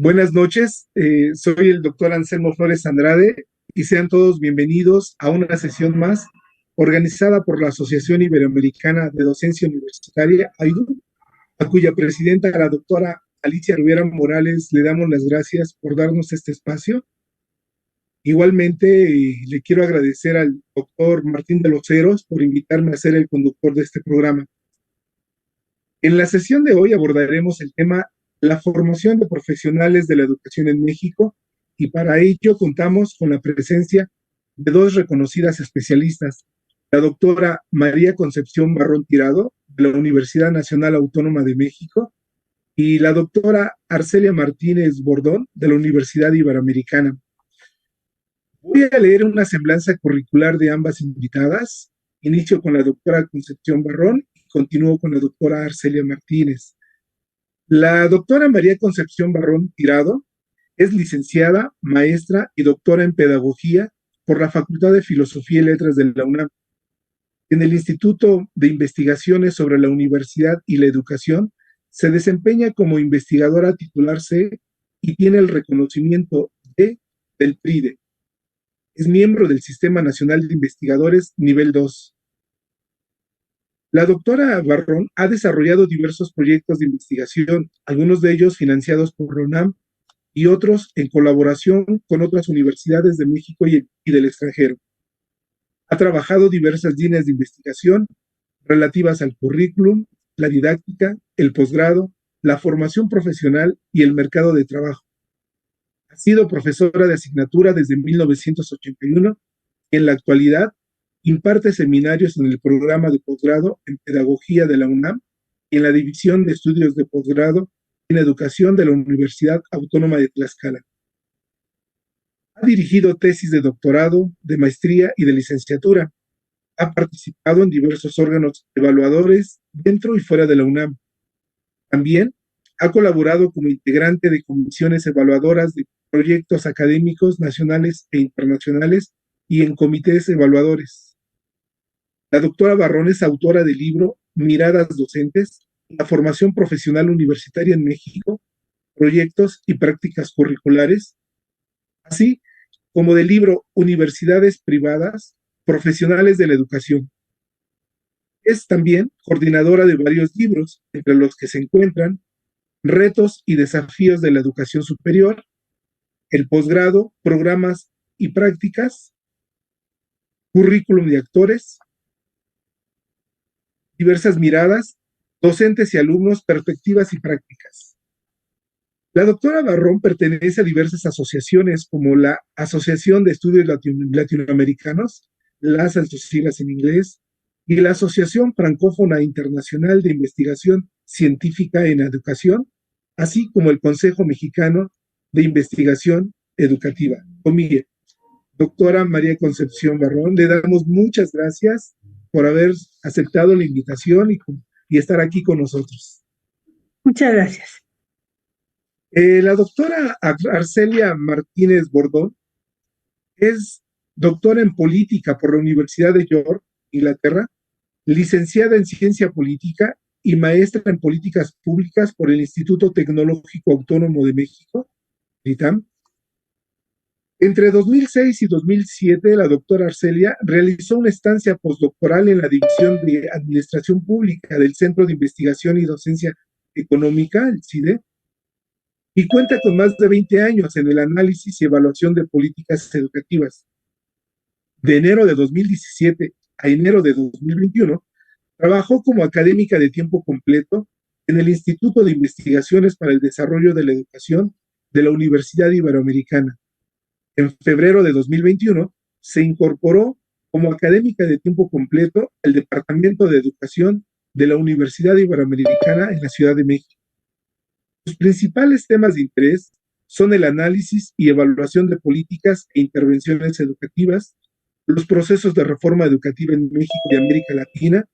Buenas noches, soy el doctor Anselmo Flores Andrade y sean todos bienvenidos a una sesión más organizada por la Asociación Iberoamericana de Docencia Universitaria, AIDU, a cuya presidenta, la doctora Alicia Rivera Morales, le damos las gracias por darnos este espacio. Igualmente, le quiero agradecer al doctor Martín de los Heros por invitarme a ser el conductor de este programa. En la sesión de hoy abordaremos el tema la formación de profesionales de la educación en México y para ello contamos con la presencia de dos reconocidas especialistas, la doctora María Concepción Barrón Tirado de la Universidad Nacional Autónoma de México y la doctora Arcelia Martínez Bordón de la Universidad Iberoamericana. Voy a leer una semblanza curricular de ambas invitadas. Inicio con la doctora Concepción Barrón y continúo con la doctora Arcelia Martínez. La doctora María Concepción Barrón Tirado es licenciada, maestra y doctora en pedagogía por la Facultad de Filosofía y Letras de la UNAM. En el Instituto de Investigaciones sobre la Universidad y la Educación se desempeña como investigadora titular C y tiene el reconocimiento del PRIDE. Es miembro del Sistema Nacional de Investigadores Nivel 2. La doctora Barrón ha desarrollado diversos proyectos de investigación, algunos de ellos financiados por la UNAM y otros en colaboración con otras universidades de México y del extranjero. Ha trabajado diversas líneas de investigación relativas al currículum, la didáctica, el posgrado, la formación profesional y el mercado de trabajo. Ha sido profesora de asignatura desde 1981 y en la actualidad imparte seminarios en el programa de posgrado en Pedagogía de la UNAM y en la División de Estudios de Posgrado en Educación de la Universidad Autónoma de Tlaxcala. Ha dirigido tesis de doctorado, de maestría y de licenciatura. Ha participado en diversos órganos evaluadores dentro y fuera de la UNAM. También ha colaborado como integrante de comisiones evaluadoras de proyectos académicos nacionales e internacionales y en comités evaluadores. La doctora Barrón es autora del libro Miradas Docentes, la formación profesional universitaria en México, proyectos y prácticas curriculares, así como del libro Universidades Privadas, Profesionales de la Educación. Es también coordinadora de varios libros, entre los que se encuentran Retos y Desafíos de la Educación Superior, el posgrado, programas y prácticas, currículum de actores, diversas miradas, docentes y alumnos, perspectivas y prácticas. La doctora Barrón pertenece a diversas asociaciones como la Asociación de Estudios Latinoamericanos, las en sus siglas en inglés, y la Asociación Francófona Internacional de Investigación Científica en Educación, así como el Consejo Mexicano de Investigación Educativa. Comille. Doctora María Concepción Barrón, le damos muchas gracias por haber aceptado la invitación y estar aquí con nosotros. Muchas gracias. La doctora Arcelia Martínez Bordón es doctora en política por la Universidad de York, Inglaterra, licenciada en ciencia política y maestra en políticas públicas por el Instituto Tecnológico Autónomo de México, ITAM. Entre 2006 y 2007, la doctora Arcelia realizó una estancia postdoctoral en la División de Administración Pública del Centro de Investigación y Docencia Económica, el CIDE, y cuenta con más de 20 años en el análisis y evaluación de políticas educativas. De enero de 2017 a enero de 2021, trabajó como académica de tiempo completo en el Instituto de Investigaciones para el Desarrollo de la Educación de la Universidad Iberoamericana. En febrero de 2021, se incorporó como académica de tiempo completo al Departamento de Educación de la Universidad Iberoamericana en la Ciudad de México. Sus principales temas de interés son el análisis y evaluación de políticas e intervenciones educativas, los procesos de reforma educativa en México y América Latina,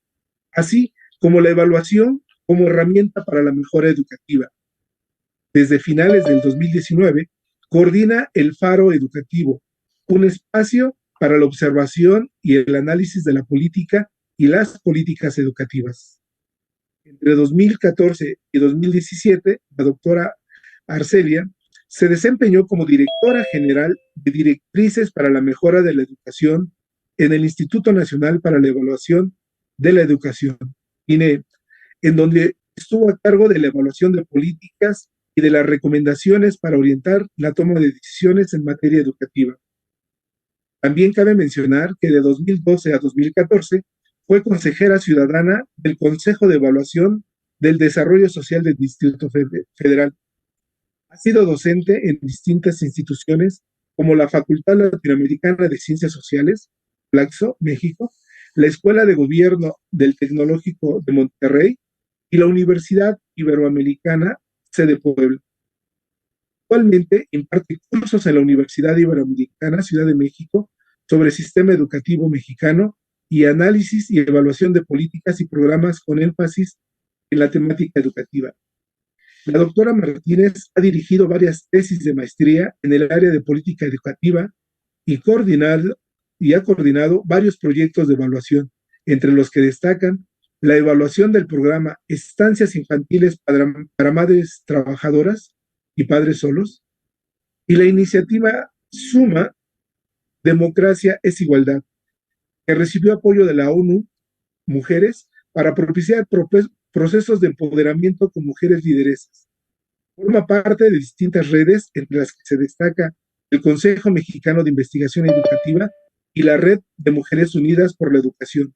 así como la evaluación como herramienta para la mejora educativa. Desde finales del 2019, coordina el Faro Educativo, un espacio para la observación y el análisis de la política y las políticas educativas. Entre 2014 y 2017, la doctora Arcelia Se desempeñó como directora general de Directrices para la Mejora de la Educación en el Instituto Nacional para la Evaluación de la Educación, INE, en donde estuvo a cargo de la evaluación de políticas y de las recomendaciones para orientar la toma de decisiones en materia educativa. También cabe mencionar que de 2012 a 2014 fue consejera ciudadana del Consejo de Evaluación del Desarrollo Social del Distrito Federal. Ha sido docente en distintas instituciones como la Facultad Latinoamericana de Ciencias Sociales, Flaxo, México, la Escuela de Gobierno del Tecnológico de Monterrey y la Universidad Iberoamericana, sede Puebla. Actualmente imparte cursos en la Universidad Iberoamericana, Ciudad de México, sobre sistema educativo mexicano y análisis y evaluación de políticas y programas con énfasis en la temática educativa. La doctora Martínez ha dirigido varias tesis de maestría en el área de política educativa y ha coordinado varios proyectos de evaluación, entre los que destacan la evaluación del programa Estancias Infantiles para Madres Trabajadoras y Padres Solos, y la iniciativa Suma, Democracia es Igualdad, que recibió apoyo de la ONU Mujeres para propiciar procesos de empoderamiento con mujeres lideresas. Forma parte de distintas redes, entre las que se destaca el Consejo Mexicano de Investigación Educativa y la Red de Mujeres Unidas por la Educación.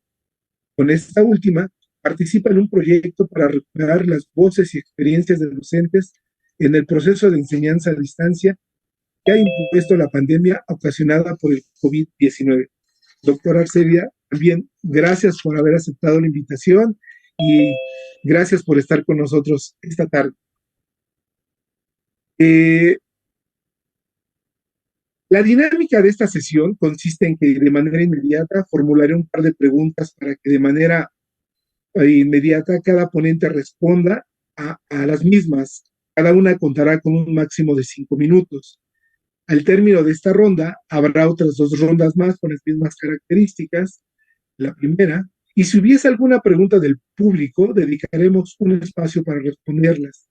Con esta última, participa en un proyecto para recuperar las voces y experiencias de docentes en el proceso de enseñanza a distancia que ha impuesto la pandemia ocasionada por el COVID-19. Doctora Arcelia, también gracias por haber aceptado la invitación y gracias por estar con nosotros esta tarde. La dinámica de esta sesión consiste en que de manera inmediata formularé un par de preguntas para que de manera inmediata cada ponente responda a las mismas. Cada una contará con un máximo de 5 minutos. Al término de esta ronda, habrá otras 2 rondas más con las mismas características. La primera, y si hubiese alguna pregunta del público, dedicaremos un espacio para responderlas.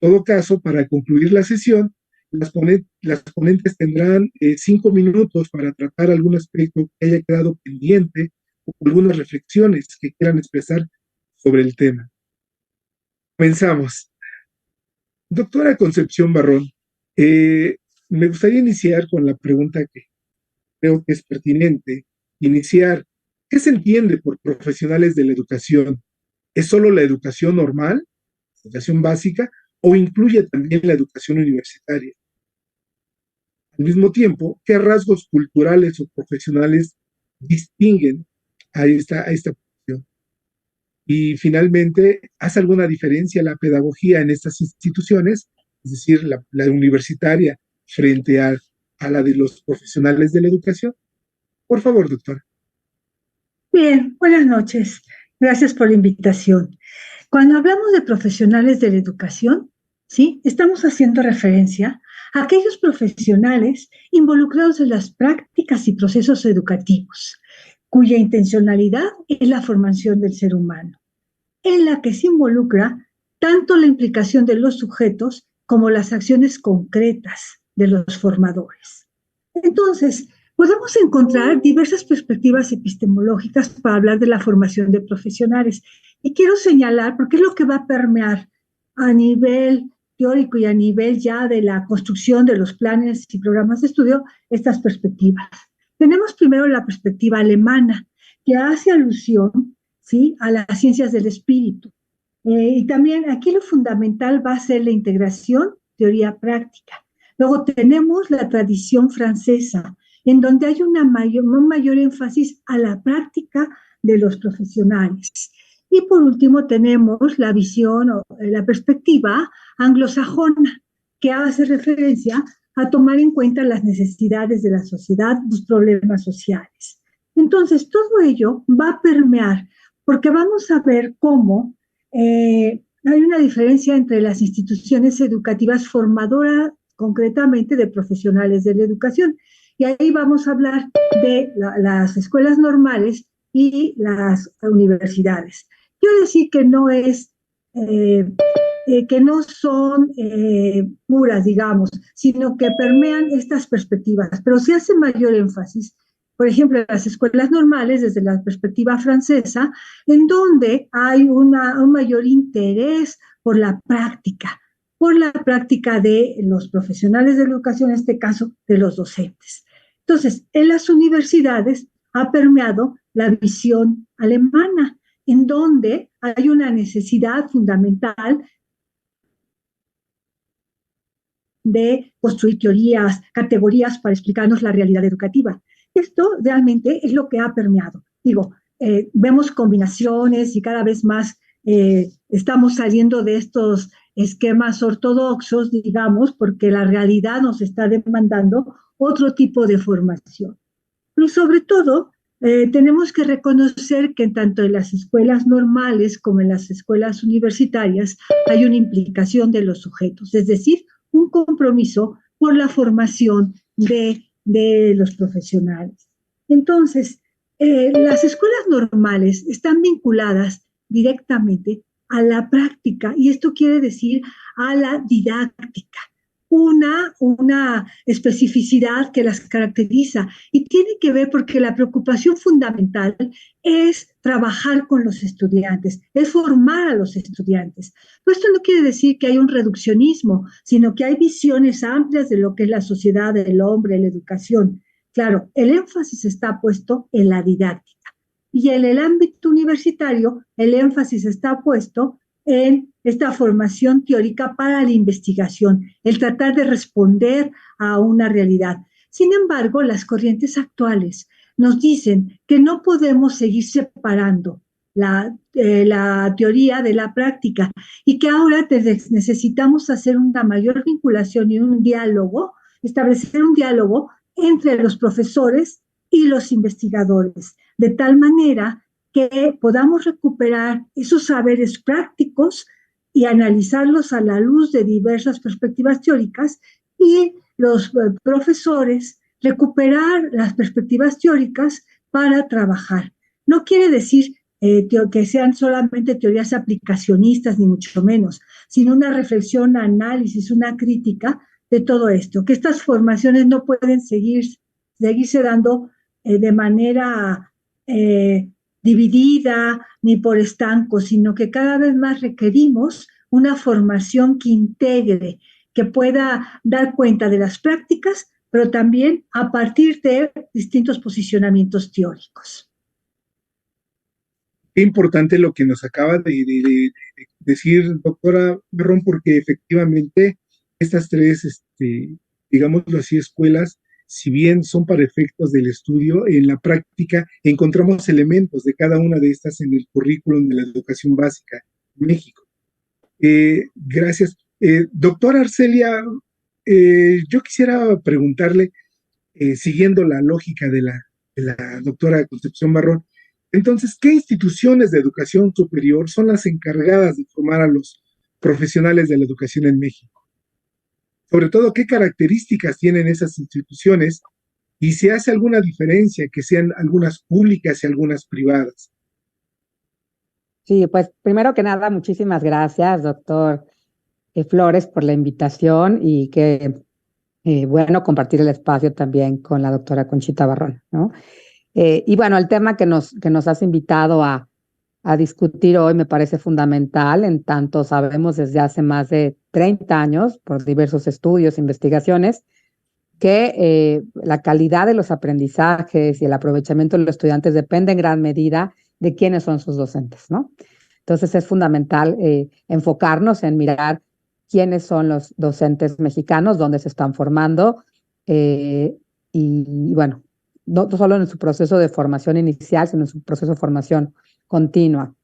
En todo caso, para concluir la sesión, las ponentes tendrán 5 minutos para tratar algún aspecto que haya quedado pendiente o algunas reflexiones que quieran expresar sobre el tema. Comenzamos. Doctora Concepción Barrón, me gustaría iniciar con la pregunta que creo que es pertinente. ¿Qué se entiende por profesionales de la educación? ¿Es solo la educación normal, educación básica, o incluye también la educación universitaria? Al mismo tiempo, ¿qué rasgos culturales o profesionales distinguen a esta profesión? Y finalmente, ¿hace alguna diferencia la pedagogía en estas instituciones, es decir, la universitaria, frente a la de los profesionales de la educación? Por favor, doctora. Bien, buenas noches. Gracias por la invitación. Cuando hablamos de profesionales de la educación, ¿sí? Estamos haciendo referencia a aquellos profesionales involucrados en las prácticas y procesos educativos, cuya intencionalidad es la formación del ser humano, en la que se involucra tanto la implicación de los sujetos como las acciones concretas de los formadores. Entonces, podemos encontrar diversas perspectivas epistemológicas para hablar de la formación de profesionales. Y quiero señalar, porque es lo que va a permear a nivel teórico y a nivel ya de la construcción de los planes y programas de estudio, estas perspectivas. Tenemos primero la perspectiva alemana, que hace alusión, ¿sí?, a las ciencias del espíritu. Y también aquí lo fundamental va a ser la integración teoría-práctica. Luego tenemos la tradición francesa, en donde hay un mayor énfasis a la práctica de los profesionales. Y por último tenemos la visión o la perspectiva anglosajona, que hace referencia a tomar en cuenta las necesidades de la sociedad, los problemas sociales. Entonces, todo ello va a permear, porque vamos a ver cómo hay una diferencia entre las instituciones educativas formadoras, concretamente de profesionales de la educación. Y ahí vamos a hablar de las escuelas normales y las universidades. Quiero decir que no es que no son puras, digamos, sino que permean estas perspectivas, pero se hace mayor énfasis, por ejemplo, en las escuelas normales, desde la perspectiva francesa, en donde hay un mayor interés por la práctica de los profesionales de la educación, en este caso de los docentes. Entonces, en las universidades ha permeado la visión alemana, en donde hay una necesidad fundamental de construir teorías, categorías para explicarnos la realidad educativa. Esto realmente es lo que ha permeado. Digo, vemos combinaciones y cada vez más estamos saliendo de estos esquemas ortodoxos, digamos, porque la realidad nos está demandando otro tipo de formación. Pero sobre todo, tenemos que reconocer que tanto en las escuelas normales como en las escuelas universitarias hay una implicación de los sujetos, es decir, un compromiso por la formación de los profesionales. Entonces, las escuelas normales están vinculadas directamente a la práctica, y esto quiere decir a la didáctica, una especificidad que las caracteriza y tiene que ver porque la preocupación fundamental es trabajar con los estudiantes, es formar a los estudiantes. Pero esto no quiere decir que hay un reduccionismo, sino que hay visiones amplias de lo que es la sociedad, el hombre, la educación. Claro, el énfasis está puesto en la didáctica. Y en el ámbito universitario, el énfasis está puesto en esta formación teórica para la investigación, el tratar de responder a una realidad. Sin embargo, las corrientes actuales nos dicen que no podemos seguir separando la teoría de la práctica y que ahora necesitamos hacer una mayor vinculación y un diálogo, establecer un diálogo entre los profesores y los investigadores, de tal manera que podamos recuperar esos saberes prácticos y analizarlos a la luz de diversas perspectivas teóricas y los profesores recuperar las perspectivas teóricas para trabajar. No quiere decir que sean solamente teorías aplicacionistas, ni mucho menos, sino una reflexión, análisis, una crítica de todo esto, que estas formaciones no pueden seguirse dando de manera dividida ni por estancos, sino que cada vez más requerimos una formación que integre, que pueda dar cuenta de las prácticas, pero también a partir de distintos posicionamientos teóricos. Qué importante lo que nos acaba de decir, doctora Berrón, porque efectivamente estas tres, digámoslo así, escuelas, si bien son para efectos del estudio, en la práctica encontramos elementos de cada una de estas en el currículum de la educación básica en México. Gracias. Doctora Arcelia, yo quisiera preguntarle, siguiendo la lógica de la doctora Concepción Barrón, entonces, ¿qué instituciones de educación superior son las encargadas de formar a los profesionales de la educación en México? Sobre todo, ¿qué características tienen esas instituciones? Y si hace alguna diferencia que sean algunas públicas y algunas privadas. Sí, pues primero que nada, muchísimas gracias, doctor Flores, por la invitación y que, bueno, compartir el espacio también con la doctora Conchita Barrón, ¿no? Y bueno, el tema que nos has invitado a discutir hoy me parece fundamental, en tanto sabemos desde hace más de 30 años, por diversos estudios e investigaciones, que la calidad de los aprendizajes y el aprovechamiento de los estudiantes depende en gran medida de quiénes son sus docentes, ¿no? Entonces es fundamental enfocarnos en mirar quiénes son los docentes mexicanos, dónde se están formando y bueno, no solo en su proceso de formación inicial, sino en su proceso de formación continua.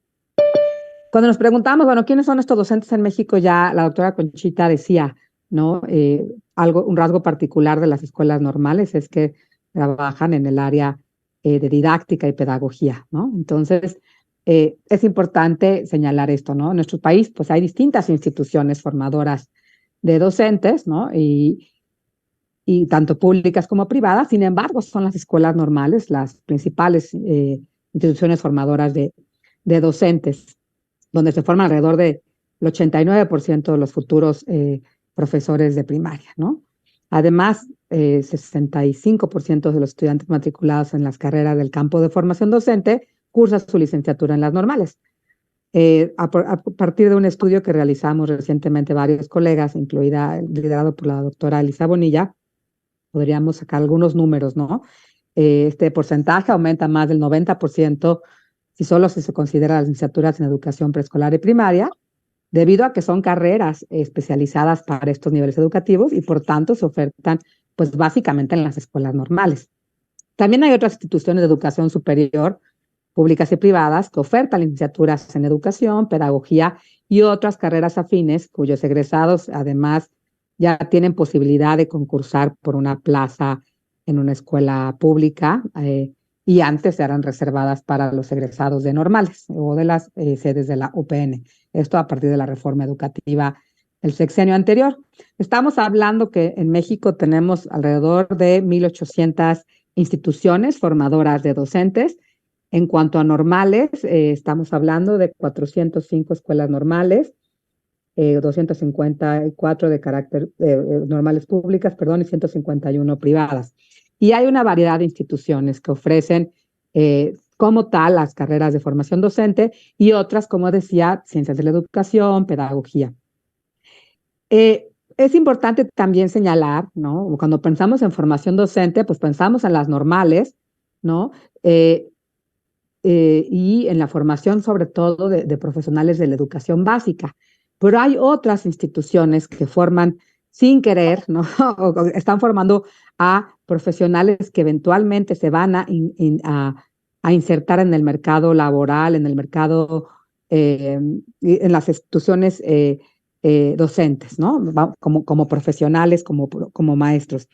Cuando nos preguntamos, bueno, ¿quiénes son estos docentes en México? Ya la doctora Conchita decía, ¿no? Un rasgo particular de las escuelas normales es que trabajan en el área de didáctica y pedagogía, ¿no? Entonces, es importante señalar esto, ¿no? En nuestro país, pues hay distintas instituciones formadoras de docentes, ¿no? Y tanto públicas como privadas. Sin embargo, son las escuelas normales las principales instituciones formadoras de docentes, donde se forman alrededor de el 89% de los futuros profesores de primaria, ¿no? Además, 65% de los estudiantes matriculados en las carreras del campo de formación docente cursan su licenciatura en las normales. A partir de un estudio que realizamos recientemente varios colegas, liderado por la doctora Elisa Bonilla, podríamos sacar algunos números, ¿no? Este porcentaje aumenta más del 90% si solo se considera las licenciaturas en educación preescolar y primaria, debido a que son carreras especializadas para estos niveles educativos y por tanto se ofertan pues básicamente en las escuelas normales. También hay otras instituciones de educación superior, públicas y privadas, que ofertan licenciaturas en educación, pedagogía y otras carreras afines, cuyos egresados además ya tienen posibilidad de concursar por una plaza en una escuela pública y antes eran reservadas para los egresados de normales o de las sedes de la UPN. Esto a partir de la reforma educativa del sexenio anterior. Estamos hablando que en México tenemos alrededor de 1,800 instituciones formadoras de docentes. En cuanto a normales, estamos hablando de 405 escuelas normales, 254 de carácter normales públicas, perdón, y 151 privadas. Y hay una variedad de instituciones que ofrecen como tal las carreras de formación docente y otras, como decía, ciencias de la educación, pedagogía. Es importante también señalar, ¿no? Cuando pensamos en formación docente, pues pensamos en las normales, ¿no? Y en la formación sobre todo de profesionales de la educación básica. Pero hay otras instituciones que forman sin querer, ¿no? O están formando a profesionales que eventualmente se van a insertar en el mercado laboral, en el mercado, en las instituciones docentes, ¿no? Como profesionales, como maestros.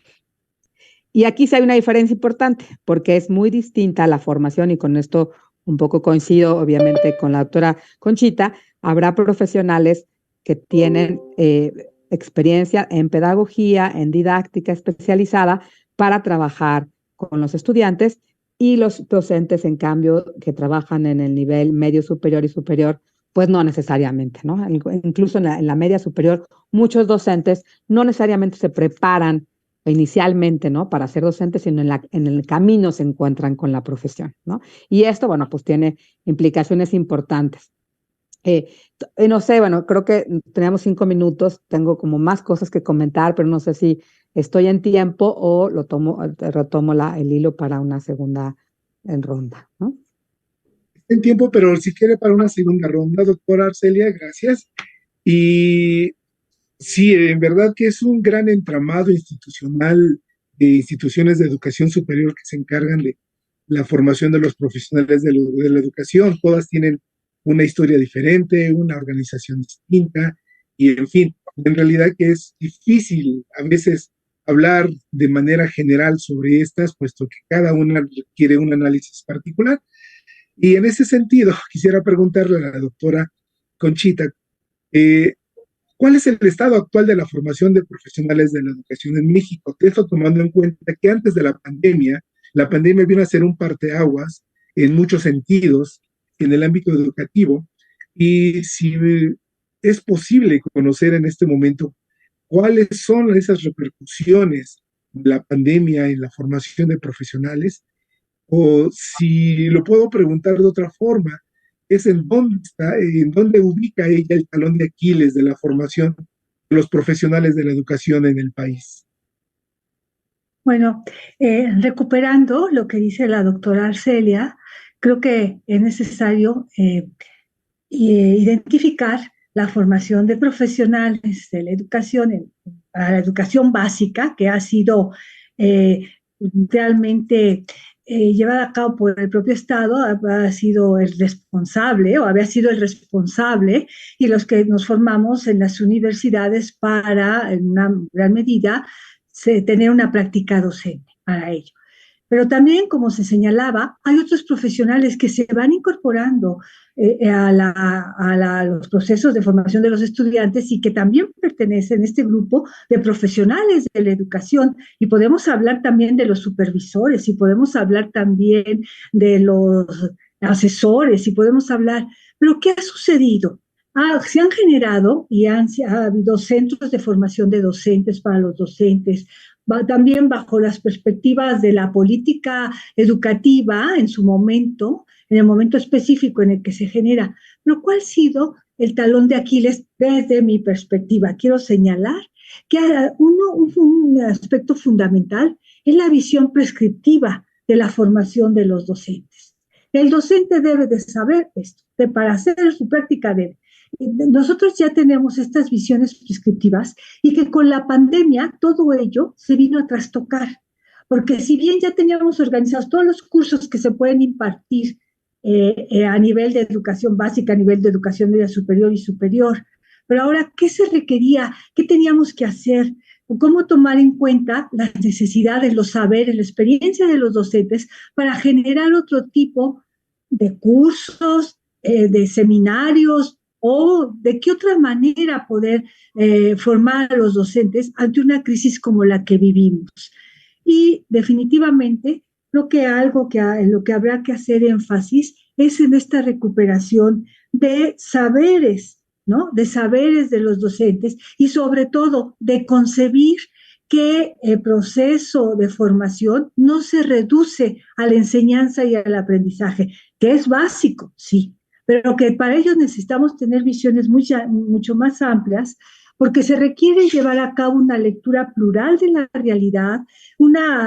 Y aquí sí hay una diferencia importante, porque es muy distinta la formación, y con esto un poco coincido, obviamente, con la doctora Conchita. Habrá profesionales que tienen experiencia en pedagogía, en didáctica especializada para trabajar con los estudiantes, y los docentes, en cambio, que trabajan en el nivel medio superior y superior, pues no necesariamente, ¿no? Incluso en la media superior, muchos docentes no necesariamente se preparan inicialmente, ¿no? Para ser docentes, sino en el camino se encuentran con la profesión, ¿no? Y esto, bueno, pues tiene implicaciones importantes. No sé, bueno, creo que tenemos 5 minutos, tengo como más cosas que comentar, pero no sé si estoy en tiempo o retomo el hilo para una segunda ronda, ¿no? En tiempo, pero si quiere para una segunda ronda, doctora Arcelia, gracias. Y sí, en verdad que es un gran entramado institucional de instituciones de educación superior que se encargan de la formación de los profesionales de la educación. Todas tienen una historia diferente, una organización distinta, y en fin, en realidad que es difícil a veces hablar de manera general sobre estas, puesto que cada una requiere un análisis particular. Y en ese sentido, quisiera preguntarle a la doctora Conchita, eh, ¿cuál es el estado actual de la formación de profesionales de la educación en México? Esto tomando en cuenta que antes de la pandemia vino a ser un parteaguas en muchos sentidos en el ámbito educativo, y si es posible conocer en este momento cuáles son esas repercusiones de la pandemia en la formación de profesionales, o si lo puedo preguntar de otra forma, es en dónde ubica ella el talón de Aquiles de la formación de los profesionales de la educación en el país. Bueno, recuperando lo que dice la doctora Arcelia, creo que es necesario identificar la formación de profesionales de la educación, para la educación básica, que ha sido realmente llevada a cabo por el propio Estado, ha sido el responsable o había sido el responsable, y los que nos formamos en las universidades para, en una gran medida, tener una práctica docente para ello. Pero también, como se señalaba, hay otros profesionales que se van incorporando a los procesos de formación de los estudiantes y que también pertenecen a este grupo de profesionales de la educación. Y podemos hablar también de los supervisores, y podemos hablar también de los asesores, y podemos hablar. Pero ¿qué ha sucedido? Se han generado ha habido centros de formación de docentes para los docentes, también bajo las perspectivas de la política educativa en su momento, en el momento específico en el que se genera. Pero ¿cuál ha sido el talón de Aquiles desde mi perspectiva? Quiero señalar que un aspecto fundamental es la visión prescriptiva de la formación de los docentes. El docente debe de saber esto, para hacer su práctica debe. Nosotros ya tenemos estas visiones prescriptivas y que con la pandemia todo ello se vino a trastocar, porque si bien ya teníamos organizados todos los cursos que se pueden impartir a nivel de educación básica, a nivel de educación media superior y superior, pero ahora, ¿qué se requería? ¿Qué teníamos que hacer? ¿Cómo tomar en cuenta las necesidades, los saberes, la experiencia de los docentes para generar otro tipo de cursos, de seminarios, o de qué otra manera poder formar a los docentes ante una crisis como la que vivimos? Y definitivamente creo que en lo que habrá que hacer énfasis es en esta recuperación de saberes, ¿no? De saberes de los docentes y sobre todo de concebir que el proceso de formación no se reduce a la enseñanza y al aprendizaje, que es básico, sí, pero que para ello necesitamos tener visiones mucho más amplias, porque se requiere llevar a cabo una lectura plural de la realidad,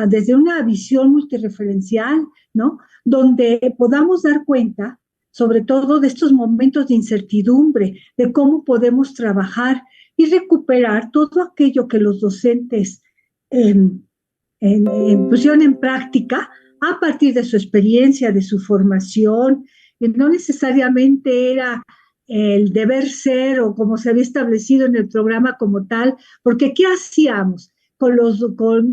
desde una visión multireferencial, ¿no? Donde podamos dar cuenta, sobre todo, de estos momentos de incertidumbre, de cómo podemos trabajar y recuperar todo aquello que los docentes pusieron en práctica a partir de su experiencia, de su formación. No necesariamente era el deber ser o como se había establecido en el programa como tal, porque ¿qué hacíamos con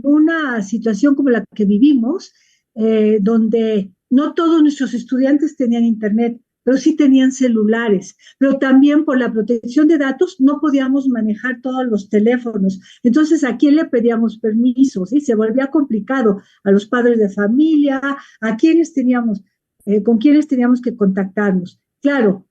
una situación como la que vivimos, donde no todos nuestros estudiantes tenían internet, pero sí tenían celulares, pero también por la protección de datos no podíamos manejar todos los teléfonos. Entonces, ¿a quién le pedíamos permiso? ¿Sí? Se volvía complicado. A los padres de familia, a quienes teníamos, con quienes teníamos que contactarnos. Claro,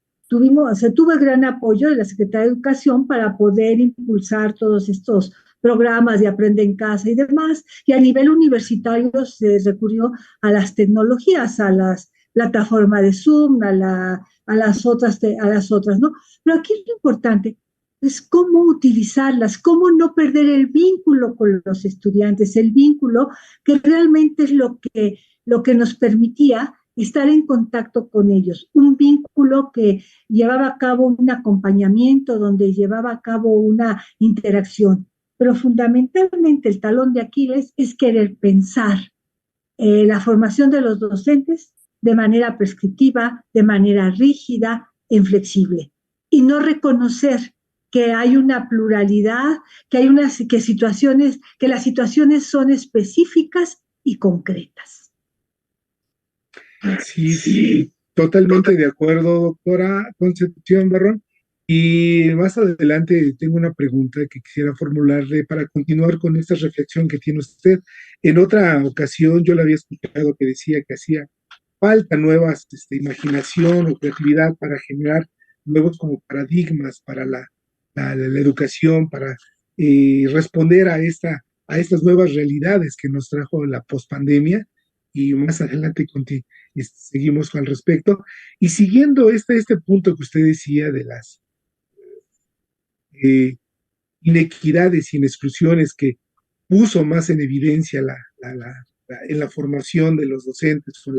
se tuvo el gran apoyo de la Secretaría de Educación para poder impulsar todos estos programas de Aprende en Casa y demás, y a nivel universitario se recurrió a las tecnologías, a las plataformas de Zoom, a las otras, ¿no? Pero aquí lo importante es cómo utilizarlas, cómo no perder el vínculo con los estudiantes, el vínculo que realmente es lo que nos permitía estar en contacto con ellos, un vínculo que llevaba a cabo un acompañamiento, donde llevaba a cabo una interacción. Pero fundamentalmente el talón de Aquiles es querer pensar la formación de los docentes de manera prescriptiva, de manera rígida, inflexible, y no reconocer que hay una pluralidad, que las situaciones son específicas y concretas. Sí, totalmente de acuerdo, doctora Concepción Barrón. Y más adelante tengo una pregunta que quisiera formularle para continuar con esta reflexión que tiene usted. En otra ocasión yo le había escuchado que decía que hacía falta nuevas imaginación o creatividad para generar nuevos como paradigmas para la educación, para responder a estas nuevas realidades que nos trajo la pospandemia. Y más adelante seguimos al respecto. Y siguiendo este punto que usted decía de las eh, inequidades y exclusiones que puso más en evidencia en la formación de los docentes o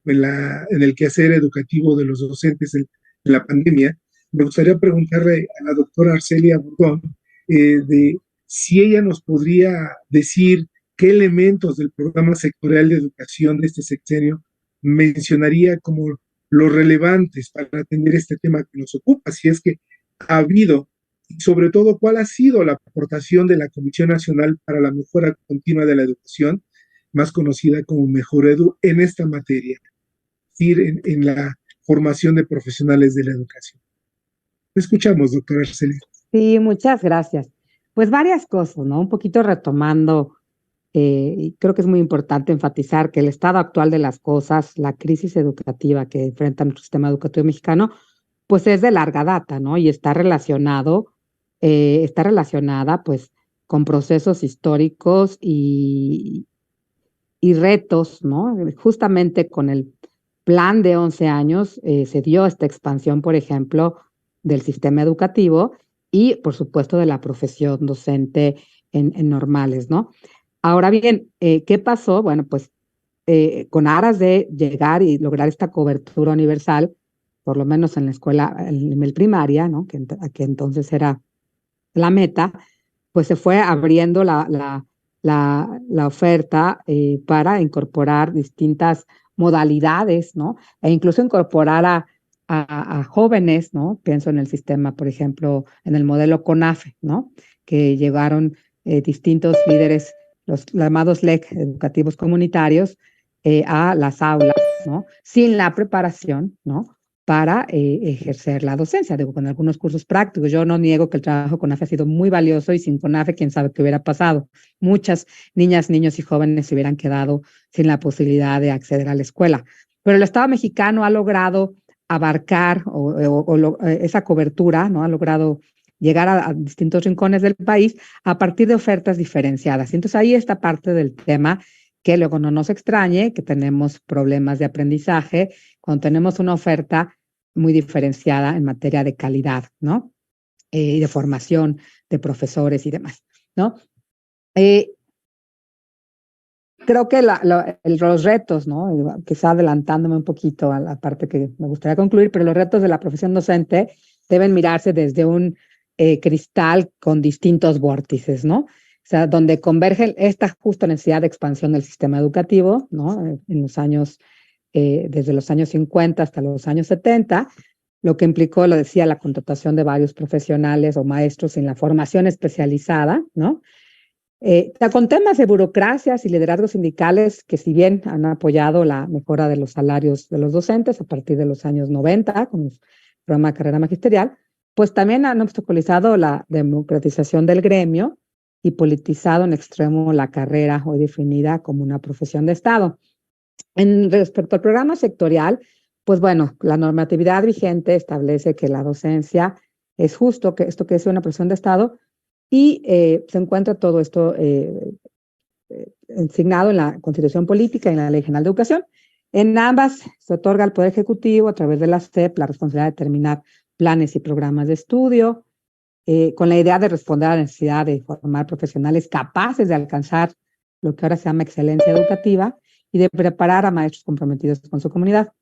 en el quehacer educativo de los docentes en la pandemia, me gustaría preguntarle a la doctora Arcelia Bordón de si ella nos podría decir qué elementos del programa sectorial de educación de este sexenio mencionaría como los relevantes para atender este tema que nos ocupa, si es que ha habido, y sobre todo cuál ha sido la aportación de la Comisión Nacional para la Mejora Continua de la Educación, más conocida como Mejoredu, en esta materia, es decir, en la formación de profesionales de la educación. Escuchamos, doctora Arcelia. Sí, muchas gracias. Pues varias cosas, ¿no? Un poquito retomando, y creo que es muy importante enfatizar que el estado actual de las cosas, la crisis educativa que enfrenta nuestro sistema educativo mexicano, pues es de larga data, ¿no? Y está relacionada pues con procesos históricos y retos, ¿no? Justamente con el plan de 11 años se dio esta expansión, por ejemplo, del sistema educativo y, por supuesto, de la profesión docente en normales, ¿no? Ahora bien, ¿qué pasó? Bueno, pues con aras de llegar y lograr esta cobertura universal, por lo menos en la escuela, en el nivel primaria, ¿no? Que entonces era la meta, pues se fue abriendo la oferta para incorporar distintas modalidades, ¿no? E incluso incorporar a jóvenes, ¿no? Pienso en el sistema, por ejemplo, en el modelo CONAFE, ¿no? Que llegaron distintos líderes, los llamados LEC, educativos comunitarios, a las aulas, ¿no? Sin la preparación, ¿no? Para ejercer la docencia, digo, con algunos cursos prácticos. Yo no niego que el trabajo con AFE ha sido muy valioso y sin CONAFE, quién sabe qué hubiera pasado. Muchas niñas, niños y jóvenes se hubieran quedado sin la posibilidad de acceder a la escuela. Pero el Estado mexicano ha logrado abarcar esa cobertura, ¿no? Ha logrado llegar a distintos rincones del país a partir de ofertas diferenciadas. Y entonces ahí está parte del tema que luego no nos extrañe, que tenemos problemas de aprendizaje cuando tenemos una oferta muy diferenciada en materia de calidad, ¿no? Y de formación de profesores y demás, ¿no? Creo que los retos, ¿no? Quizá adelantándome un poquito a la parte que me gustaría concluir, pero los retos de la profesión docente deben mirarse desde un cristal con distintos vórtices, ¿no? O sea, donde converge esta justa necesidad de expansión del sistema educativo, ¿no? En los años, desde los años 50 hasta los años 70, lo que implicó, lo decía, la contratación de varios profesionales o maestros en la formación especializada, ¿no? Con temas de burocracias y liderazgos sindicales que si bien han apoyado la mejora de los salarios de los docentes a partir de los años 90 con el programa de carrera magisterial, pues también han obstaculizado la democratización del gremio y politizado en extremo la carrera hoy definida como una profesión de Estado. Respecto al programa sectorial, pues bueno, la normatividad vigente establece que la docencia es justo, que esto que es una profesión de Estado, y se encuentra todo esto asignado en la Constitución Política y en la Ley General de Educación. En ambas se otorga al Poder Ejecutivo, a través de la SEP, la responsabilidad de determinar planes y programas de estudio, con la idea de responder a la necesidad de formar profesionales capaces de alcanzar lo que ahora se llama excelencia educativa y de preparar a maestros comprometidos con su comunidad.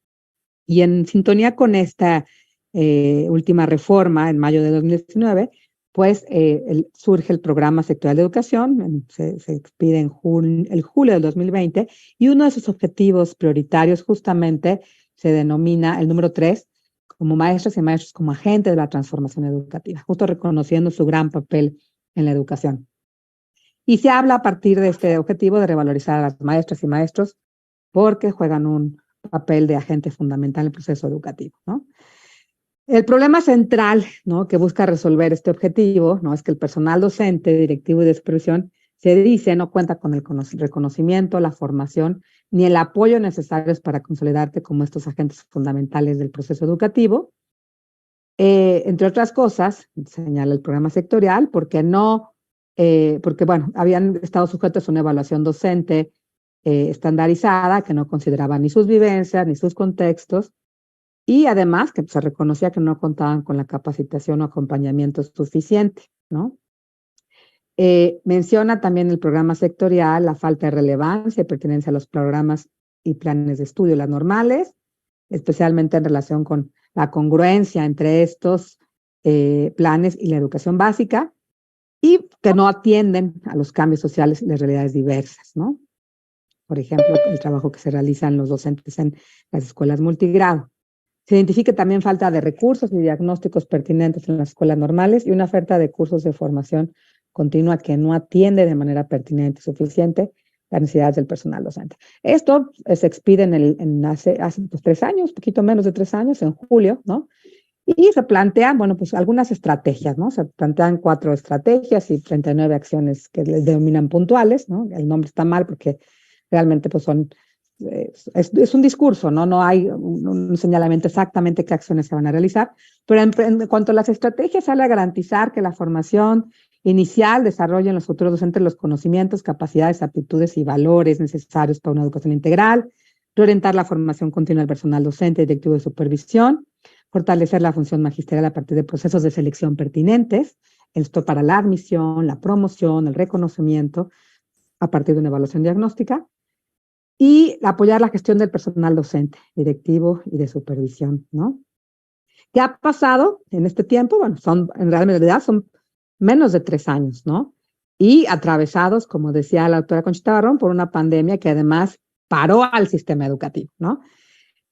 Y en sintonía con esta última reforma, en mayo de 2019, pues surge el programa sectorial de educación, se expide en el julio del 2020, y uno de sus objetivos prioritarios justamente se denomina el número 3, como maestras y maestros como agentes de la transformación educativa, justo reconociendo su gran papel en la educación. Y se habla a partir de este objetivo de revalorizar a las maestras y maestros porque juegan un papel de agente fundamental en el proceso educativo, ¿no? El problema central, ¿no?, que busca resolver este objetivo, ¿no?, es que el personal docente, directivo y de supervisión se dice no cuenta con el reconocimiento, la formación ni el apoyo necesarios para consolidarte como estos agentes fundamentales del proceso educativo. Entre otras cosas, señala el programa sectorial, porque bueno, habían estado sujetos a una evaluación docente estandarizada que no consideraba ni sus vivencias ni sus contextos, y además que se reconocía que no contaban con la capacitación o acompañamiento suficiente, ¿no? Menciona también el programa sectorial la falta de relevancia y pertenencia a los programas y planes de estudio, las normales, especialmente en relación con la congruencia entre estos planes y la educación básica, y que no atienden a los cambios sociales y las realidades diversas, ¿no? Por ejemplo, el trabajo que se realizan los docentes en las escuelas multigrado. Se identifica también falta de recursos y diagnósticos pertinentes en las escuelas normales y una oferta de cursos de formación continua que no atiende de manera pertinente y suficiente las necesidades del personal docente. Esto se expide hace pues 3 años, poquito menos de 3 años, en julio, ¿no? Y se plantean, bueno, pues algunas estrategias, ¿no? Se plantean 4 estrategias y 39 acciones que les denominan puntuales, ¿no? El nombre está mal porque realmente pues son es un discurso, ¿no? No hay un señalamiento exactamente qué acciones se van a realizar, pero en cuanto a las estrategias, sale a garantizar que la formación inicial desarrolle en los futuros docentes los conocimientos, capacidades, aptitudes y valores necesarios para una educación integral, reorientar la formación continua del personal docente y directivo de supervisión, fortalecer la función magisterial a partir de procesos de selección pertinentes, esto para la admisión, la promoción, el reconocimiento, a partir de una evaluación diagnóstica, y apoyar la gestión del personal docente, directivo y de supervisión, ¿no? ¿Qué ha pasado en este tiempo? Bueno, en realidad son menos de 3 años, ¿no? Y atravesados, como decía la doctora Conchita Barrón, por una pandemia que además paró al sistema educativo, ¿no?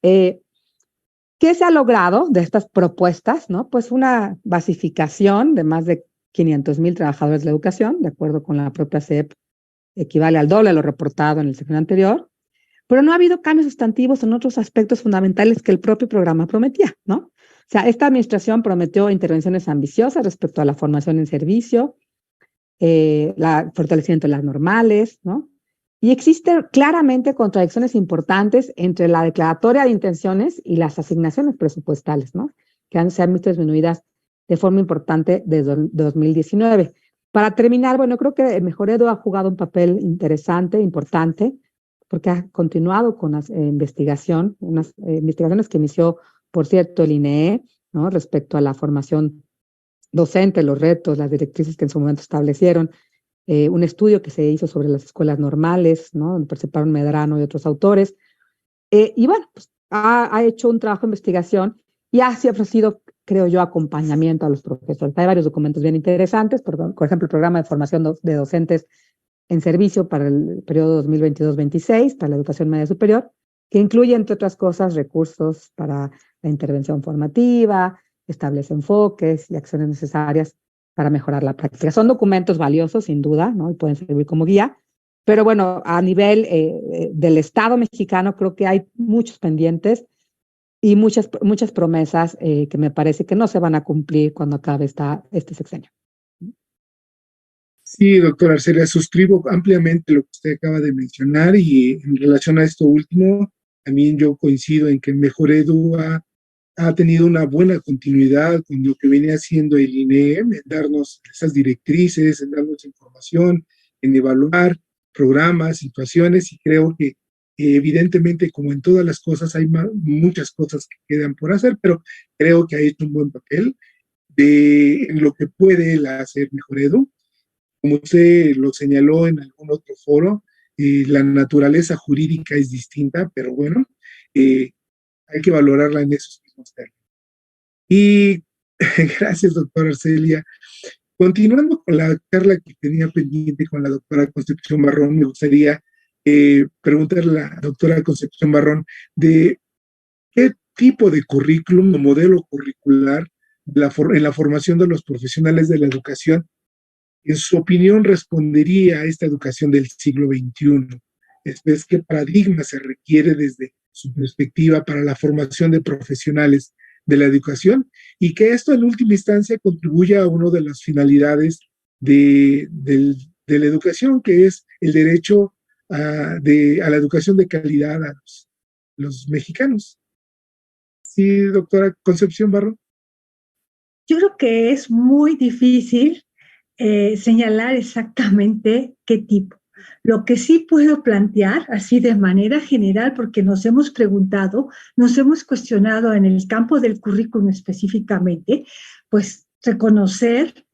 ¿Qué se ha logrado de estas propuestas, no? Pues una basificación de más de 500,000 trabajadores de la educación, de acuerdo con la propia CEP, equivale al doble a lo reportado en el sexenio anterior, pero no ha habido cambios sustantivos en otros aspectos fundamentales que el propio programa prometía, ¿no? O sea, esta administración prometió intervenciones ambiciosas respecto a la formación en servicio, el fortalecimiento de las normales, ¿no? Y existen claramente contradicciones importantes entre la declaratoria de intenciones y las asignaciones presupuestales, ¿no? Que se han visto disminuidas de forma importante desde 2019. Para terminar, bueno, creo que el Mejoredo ha jugado un papel interesante, importante, porque ha continuado con las unas investigaciones que inició, por cierto, el INEE, ¿no? Respecto a la formación docente, los retos, las directrices que en su momento establecieron, un estudio que se hizo sobre las escuelas normales, ¿no? Donde participaron Medrano y otros autores, y bueno, pues ha hecho un trabajo de investigación y ha ofrecido, creo yo, acompañamiento a los profesores. Hay varios documentos bien interesantes, por ejemplo, el programa de formación de docentes en servicio para el periodo 2022-26, para la educación media superior, que incluye, entre otras cosas, recursos para la intervención formativa, establece enfoques y acciones necesarias para mejorar la práctica. Son documentos valiosos, sin duda, ¿no? Y pueden servir como guía, pero bueno, a nivel del Estado mexicano creo que hay muchos pendientes y muchas promesas que me parece que no se van a cumplir cuando acabe este sexenio. Sí, doctora Arcelia, suscribo ampliamente lo que usted acaba de mencionar y en relación a esto último, también yo coincido en que el Mejoredu ha tenido una buena continuidad con lo que venía haciendo el INEM, en darnos esas directrices, en darnos información, en evaluar programas, situaciones, y creo que evidentemente, como en todas las cosas, hay muchas cosas que quedan por hacer, pero creo que ha hecho un buen papel en lo que puede hacer Mejoredu. Como usted lo señaló en algún otro foro, la naturaleza jurídica es distinta, pero bueno, hay que valorarla en esos mismos términos. Y gracias, doctora Arcelia. Continuando con la charla que tenía pendiente con la doctora Concepción Barrón, me gustaría preguntarle a la doctora Concepción Barrón de qué tipo de currículum o modelo curricular en la formación de los profesionales de la educación, en su opinión, respondería a esta educación del siglo XXI. Es qué paradigma se requiere desde su perspectiva para la formación de profesionales de la educación y que esto en última instancia contribuya a una de las finalidades de la educación, que es el derecho a la educación de calidad a los mexicanos. Sí, doctora Concepción Barro. Yo creo que es muy difícil señalar exactamente qué tipo. Lo que sí puedo plantear, así de manera general, porque nos hemos preguntado, nos hemos cuestionado en el campo del currículum específicamente, pues reconocer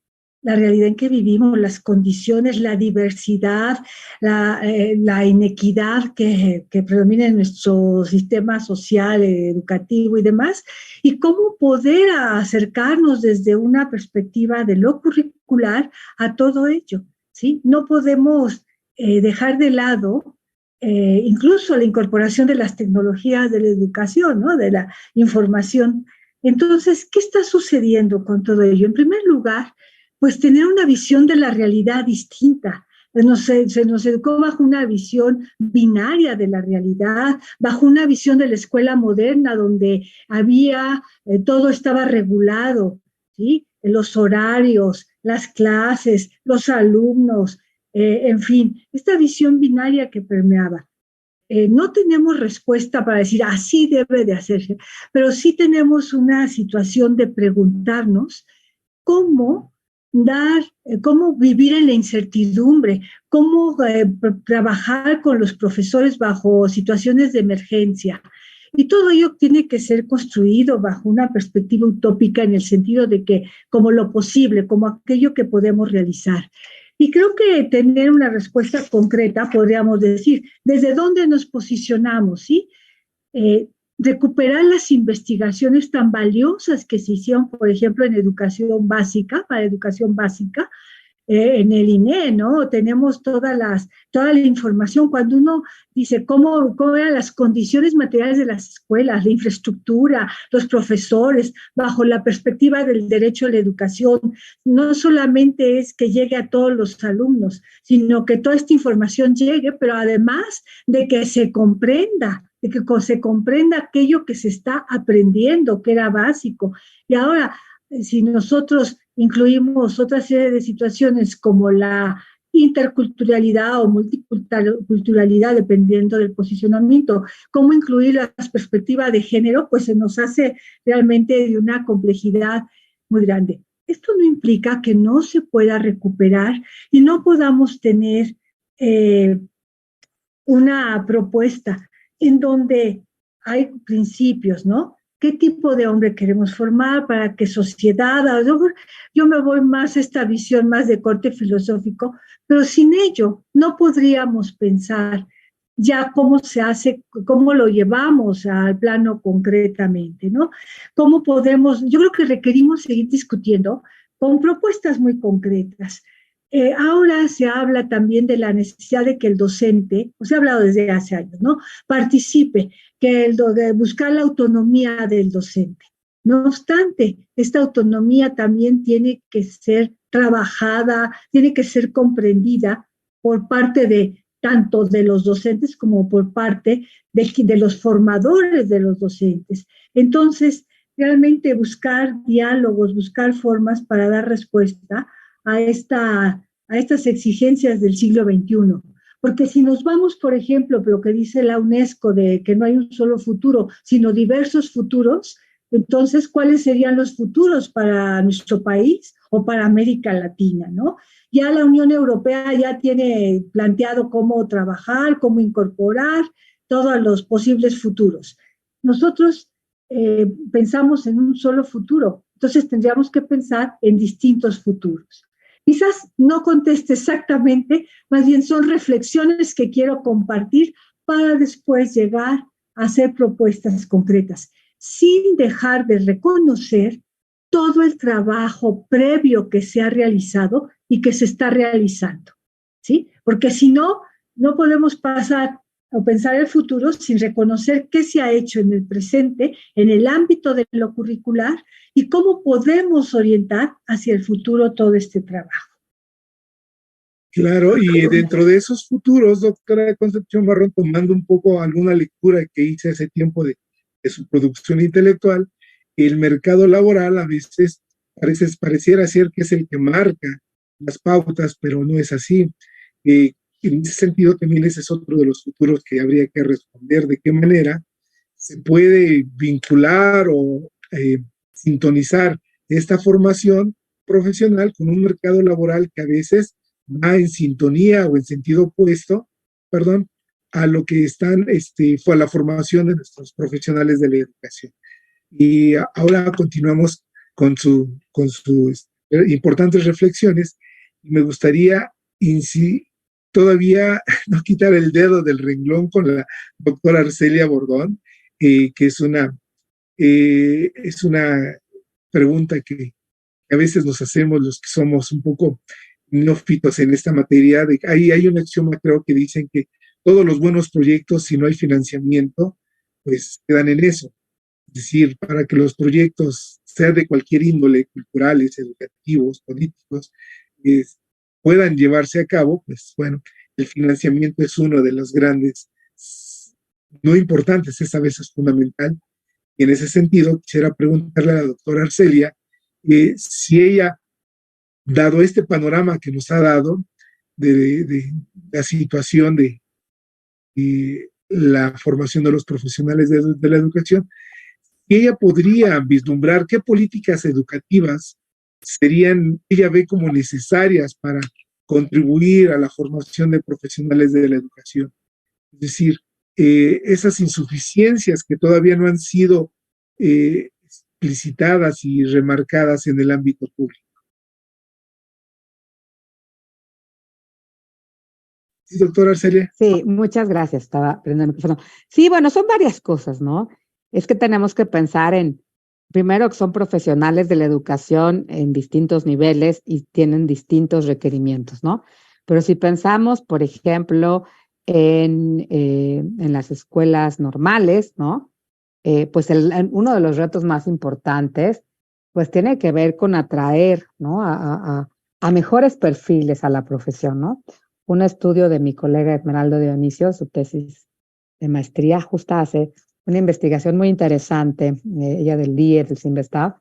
la realidad en que vivimos, las condiciones, la diversidad, la inequidad que predomina en nuestro sistema social, educativo y demás, y cómo poder acercarnos desde una perspectiva de lo curricular a todo ello, ¿sí? No podemos dejar de lado incluso la incorporación de las tecnologías de la educación, ¿no? De la información. Entonces, ¿qué está sucediendo con todo ello? En primer lugar, pues tener una visión de la realidad distinta. Se nos educó bajo una visión binaria de la realidad, bajo una visión de la escuela moderna donde todo estaba regulado, ¿sí? Los horarios, las clases, los alumnos, en fin, esta visión binaria que permeaba. no tenemos respuesta para decir así debe de hacerse, pero sí tenemos una situación de preguntarnos cómo cómo vivir en la incertidumbre, cómo trabajar con los profesores bajo situaciones de emergencia. Y todo ello tiene que ser construido bajo una perspectiva utópica en el sentido de que como lo posible, como aquello que podemos realizar. Y creo que tener una respuesta concreta, podríamos decir, desde dónde nos posicionamos, ¿sí? Eh, Recuperar las investigaciones tan valiosas que se hicieron, por ejemplo, en educación básica, para educación básica, en el INE, ¿no? Tenemos toda la información. Cuando uno dice cómo eran las condiciones materiales de las escuelas, la infraestructura, los profesores, bajo la perspectiva del derecho a la educación, no solamente es que llegue a todos los alumnos, sino que toda esta información llegue, pero además de que se comprenda, de que se comprenda aquello que se está aprendiendo, que era básico. Y ahora, si nosotros incluimos otra serie de situaciones como la interculturalidad o multiculturalidad, dependiendo del posicionamiento, cómo incluir la perspectiva de género, pues se nos hace realmente de una complejidad muy grande. Esto no implica que no se pueda recuperar y no podamos tener una propuesta en donde hay principios, ¿no? ¿Qué tipo de hombre queremos formar? ¿Para qué sociedad? Yo me voy más a esta visión más de corte filosófico, pero sin ello no podríamos pensar ya cómo se hace, cómo lo llevamos al plano concretamente, ¿no? ¿Cómo podemos? Yo creo que requerimos seguir discutiendo con propuestas muy concretas. Ahora se habla también de la necesidad de que el docente, o se ha hablado desde hace años, ¿no? Participe, de buscar la autonomía del docente. No obstante, esta autonomía también tiene que ser trabajada, tiene que ser comprendida por parte de tanto de los docentes como por parte de los formadores de los docentes. Entonces, realmente buscar diálogos, buscar formas para dar respuesta a, a estas exigencias del siglo XXI. Porque si nos vamos, por ejemplo, lo que dice la UNESCO de que no hay un solo futuro, sino diversos futuros, entonces, ¿cuáles serían los futuros para nuestro país o para América Latina, no? Ya la Unión Europea ya tiene planteado cómo trabajar, cómo incorporar todos los posibles futuros. Nosotros pensamos en un solo futuro, entonces tendríamos que pensar en distintos futuros. Quizás no conteste exactamente, más bien son reflexiones que quiero compartir para después llegar a hacer propuestas concretas, sin dejar de reconocer todo el trabajo previo que se ha realizado y que se está realizando, ¿sí? Porque si no, no podemos pasar o pensar el futuro sin reconocer qué se ha hecho en el presente, en el ámbito de lo curricular y cómo podemos orientar hacia el futuro todo este trabajo. Claro, y dentro de esos futuros, doctora Concepción Barrón, tomando un poco alguna lectura que hice hace tiempo de su producción intelectual, el mercado laboral a veces pareciera ser que es el que marca las pautas, pero no es así. En ese sentido, también ese es otro de los futuros que habría que responder, de qué manera se puede vincular o sintonizar esta formación profesional con un mercado laboral que a veces va en sintonía o en sentido opuesto, perdón, a lo que están, fue la formación de nuestros profesionales de la educación. Y ahora continuamos con sus importantes reflexiones. Me gustaría todavía no quitar el dedo del renglón con la doctora Arcelia Bordón, que es una pregunta que a veces nos hacemos los que somos un poco neófitos en esta materia. Hay un axioma, creo, que dicen que todos los buenos proyectos, si no hay financiamiento, pues quedan en eso. Es decir, para que los proyectos, sean de cualquier índole, culturales, educativos, políticos, puedan llevarse a cabo, pues bueno, el financiamiento es uno de los grandes, no importantes, es a veces fundamental. Y en ese sentido, quisiera preguntarle a la doctora Arcelia si ella, dado este panorama que nos ha dado de la situación de la formación de los profesionales de la educación, y ella podría vislumbrar qué políticas educativas serían, ella ve como necesarias para contribuir a la formación de profesionales de la educación. Es decir, esas insuficiencias que todavía no han sido explicitadas y remarcadas en el ámbito público. Sí, doctora Arcelia. Sí, muchas gracias. Estaba prendiendo el micrófono. Sí, bueno, son varias cosas, ¿no? Es que tenemos que pensar en, primero, que son profesionales de la educación en distintos niveles y tienen distintos requerimientos, ¿no? Pero si pensamos, por ejemplo, en las escuelas normales, ¿no? Pues uno de los retos más importantes, pues tiene que ver con atraer, ¿no? A mejores perfiles a la profesión, ¿no? Un estudio de mi colega Esmeraldo Dionisio, su tesis de maestría, justo hace una investigación muy interesante, ella del LIE, del CIMBESTAB,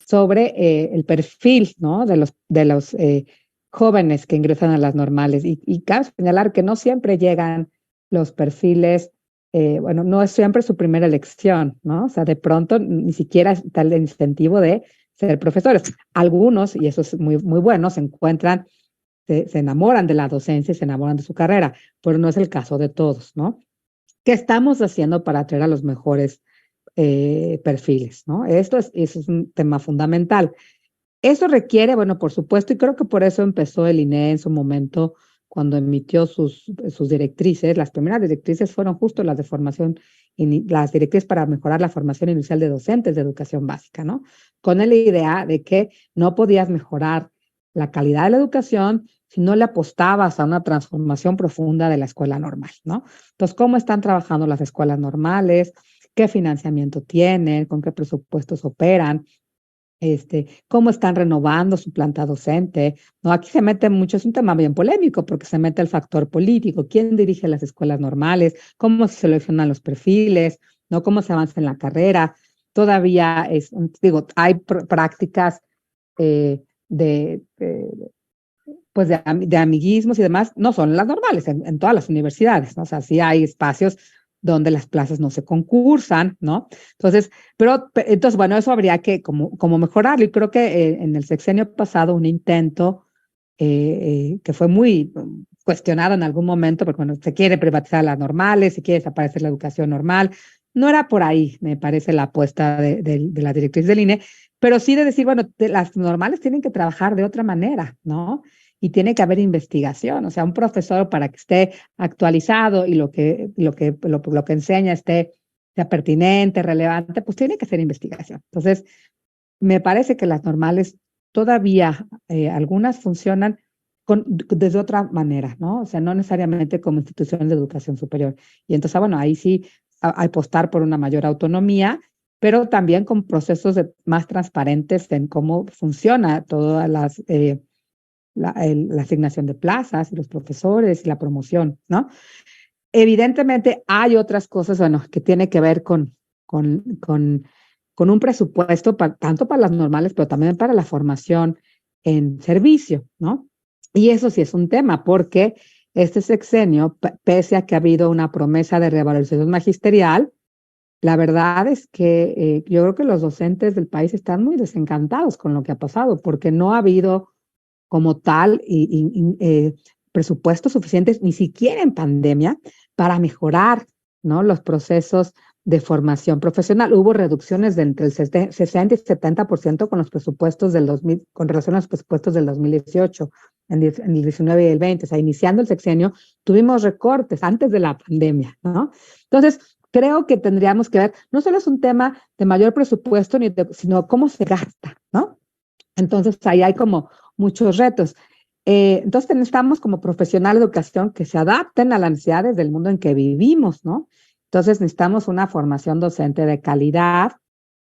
sobre el perfil, ¿no? de los jóvenes que ingresan a las normales. Y cabe señalar que no siempre llegan los perfiles, bueno, no es siempre su primera elección, ¿no? O sea, de pronto ni siquiera está el incentivo de ser profesores. Algunos, y eso es muy, muy bueno, se encuentran, se enamoran de la docencia y se enamoran de su carrera, pero no es el caso de todos, ¿no? ¿Qué estamos haciendo para atraer a los mejores perfiles, ¿no? Eso es un tema fundamental. Eso requiere, bueno, por supuesto, y creo que por eso empezó el INEE en su momento, cuando emitió sus directrices. Las primeras directrices fueron justo las de formación, las directrices para mejorar la formación inicial de docentes de educación básica, ¿no? Con la idea de que no podías mejorar la calidad de la educación si no le apostabas a una transformación profunda de la escuela normal, ¿no? Entonces, ¿cómo están trabajando las escuelas normales? ¿Qué financiamiento tienen? ¿Con qué presupuestos operan? Cómo están renovando su planta docente, ¿no? Aquí se mete mucho, es un tema bien polémico porque se mete el factor político, quién dirige las escuelas normales, cómo se seleccionan los perfiles, ¿no? Cómo se avanza en la carrera. Todavía digo, hay prácticas eh, de, de, pues de amiguismos y demás, no son las normales en todas las universidades, ¿no? O sea, sí hay espacios donde las plazas no se concursan, ¿no? Entonces, entonces, bueno, eso habría que como mejorarlo. Y creo que en el sexenio pasado un intento que fue muy cuestionado en algún momento, porque bueno, se quiere privatizar las normales, se quiere desaparecer la educación normal. No era por ahí, me parece, la apuesta de la directriz del INE, pero sí de decir, bueno, las normales tienen que trabajar de otra manera, ¿no? Y tiene que haber investigación, o sea, un profesor para que esté actualizado y lo que enseña sea pertinente, relevante, pues tiene que hacer investigación. Entonces, me parece que las normales todavía, algunas funcionan desde otra manera, ¿no? O sea, no necesariamente como institución de educación superior. Y entonces, bueno, ahí sí apostar por una mayor autonomía, pero también con procesos más transparentes en cómo funciona todas la asignación de plazas y los profesores y la promoción, ¿no? Evidentemente hay otras cosas, bueno, que tiene que ver con un presupuesto tanto para las normales, pero también para la formación en servicio, ¿no? Y eso sí es un tema, porque este sexenio, pese a que ha habido una promesa de revalorización magisterial, la verdad es que yo creo que los docentes del país están muy desencantados con lo que ha pasado, porque no ha habido como tal presupuestos suficientes, ni siquiera en pandemia, para mejorar, ¿no? Los procesos de formación profesional. Hubo reducciones de entre el 60 y 70% con los presupuestos del 2000, con relación a los presupuestos del 2018, en el 19 y el 20. O sea, iniciando el sexenio, tuvimos recortes antes de la pandemia, ¿no? Entonces, creo que tendríamos que ver, no solo es un tema de mayor presupuesto, sino cómo se gasta, ¿no? Entonces, ahí hay como muchos retos. Entonces, necesitamos como profesionales de educación que se adapten a las necesidades del mundo en que vivimos, ¿no? Entonces, necesitamos una formación docente de calidad,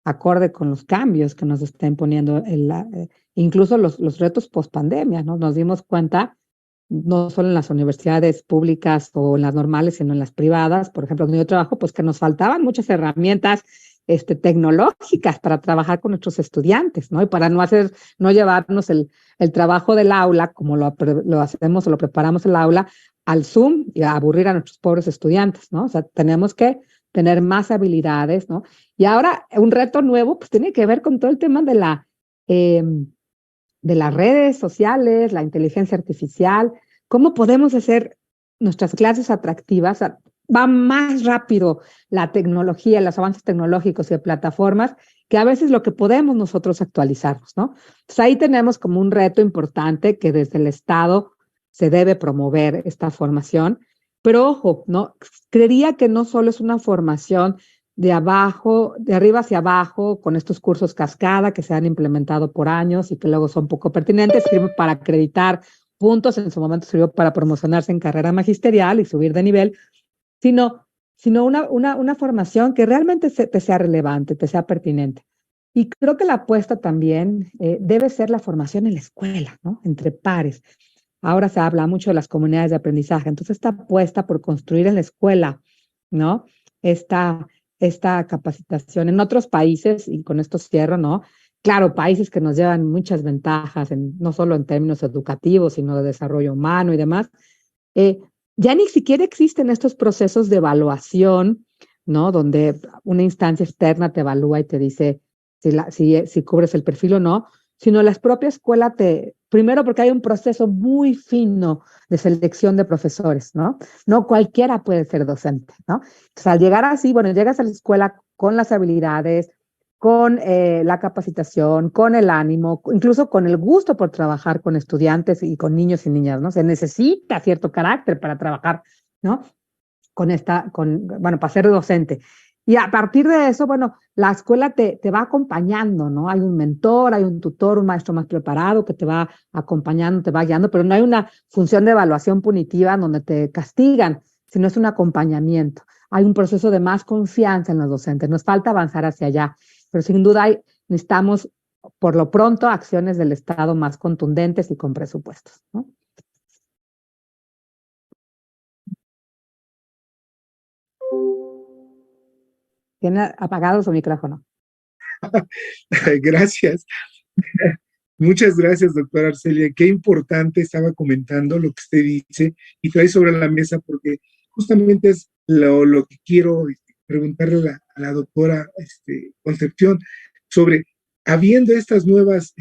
acorde con los cambios que nos estén poniendo, incluso los retos post-pandemia, ¿no? Nos dimos cuenta, no solo en las universidades públicas o en las normales, sino en las privadas, por ejemplo, donde yo trabajo, pues que nos faltaban muchas herramientas tecnológicas para trabajar con nuestros estudiantes, ¿no? Y para no llevarnos el trabajo del aula, como lo hacemos o lo preparamos en el aula, al Zoom y a aburrir a nuestros pobres estudiantes, ¿no? O sea, tenemos que tener más habilidades, ¿no? Y ahora un reto nuevo, pues tiene que ver con todo el tema de las redes sociales, la inteligencia artificial, cómo podemos hacer nuestras clases atractivas. Va más rápido la tecnología, los avances tecnológicos y de plataformas, que a veces lo que podemos nosotros actualizarnos, ¿no? Entonces ahí tenemos como un reto importante que desde el Estado se debe promover esta formación, pero ojo, ¿no? Creería que no solo es una formación de abajo, de arriba hacia abajo, con estos cursos cascada que se han implementado por años y que luego son poco pertinentes, sirve para acreditar puntos, en su momento sirvió para promocionarse en carrera magisterial y subir de nivel, sino una formación que realmente te sea relevante, te sea pertinente. Y creo que la apuesta también debe ser la formación en la escuela, ¿no? Entre pares. Ahora se habla mucho de las comunidades de aprendizaje, entonces esta apuesta por construir en la escuela, ¿no? Esta capacitación en otros países, y con esto cierro, ¿no? Claro, países que nos llevan muchas ventajas, no solo en términos educativos, sino de desarrollo humano y demás, eh, ya ni siquiera existen estos procesos de evaluación, ¿no? Donde una instancia externa te evalúa y te dice si cubres el perfil o no, sino la propia escuela primero porque hay un proceso muy fino de selección de profesores, ¿no? No cualquiera puede ser docente, ¿no? Entonces, al llegar así, bueno, llegas a la escuela con las habilidades, con la capacitación, con el ánimo, incluso con el gusto por trabajar con estudiantes y con niños y niñas, ¿no? Se necesita cierto carácter para trabajar, ¿no? Bueno, para ser docente. Y a partir de eso, bueno, la escuela te va acompañando, ¿no? Hay un mentor, hay un tutor, un maestro más preparado que te va acompañando, te va guiando, pero no hay una función de evaluación punitiva donde te castigan, sino es un acompañamiento. Hay un proceso de más confianza en los docentes. Nos falta avanzar hacia allá, pero sin duda necesitamos, por lo pronto, acciones del Estado más contundentes y con presupuestos, ¿no? Tiene apagado su micrófono. Gracias. Muchas gracias, doctora Arcelia. Qué importante estaba comentando lo que usted dice y trae sobre la mesa, porque justamente es lo que quiero preguntarle a la doctora Concepción sobre, habiendo estas nuevas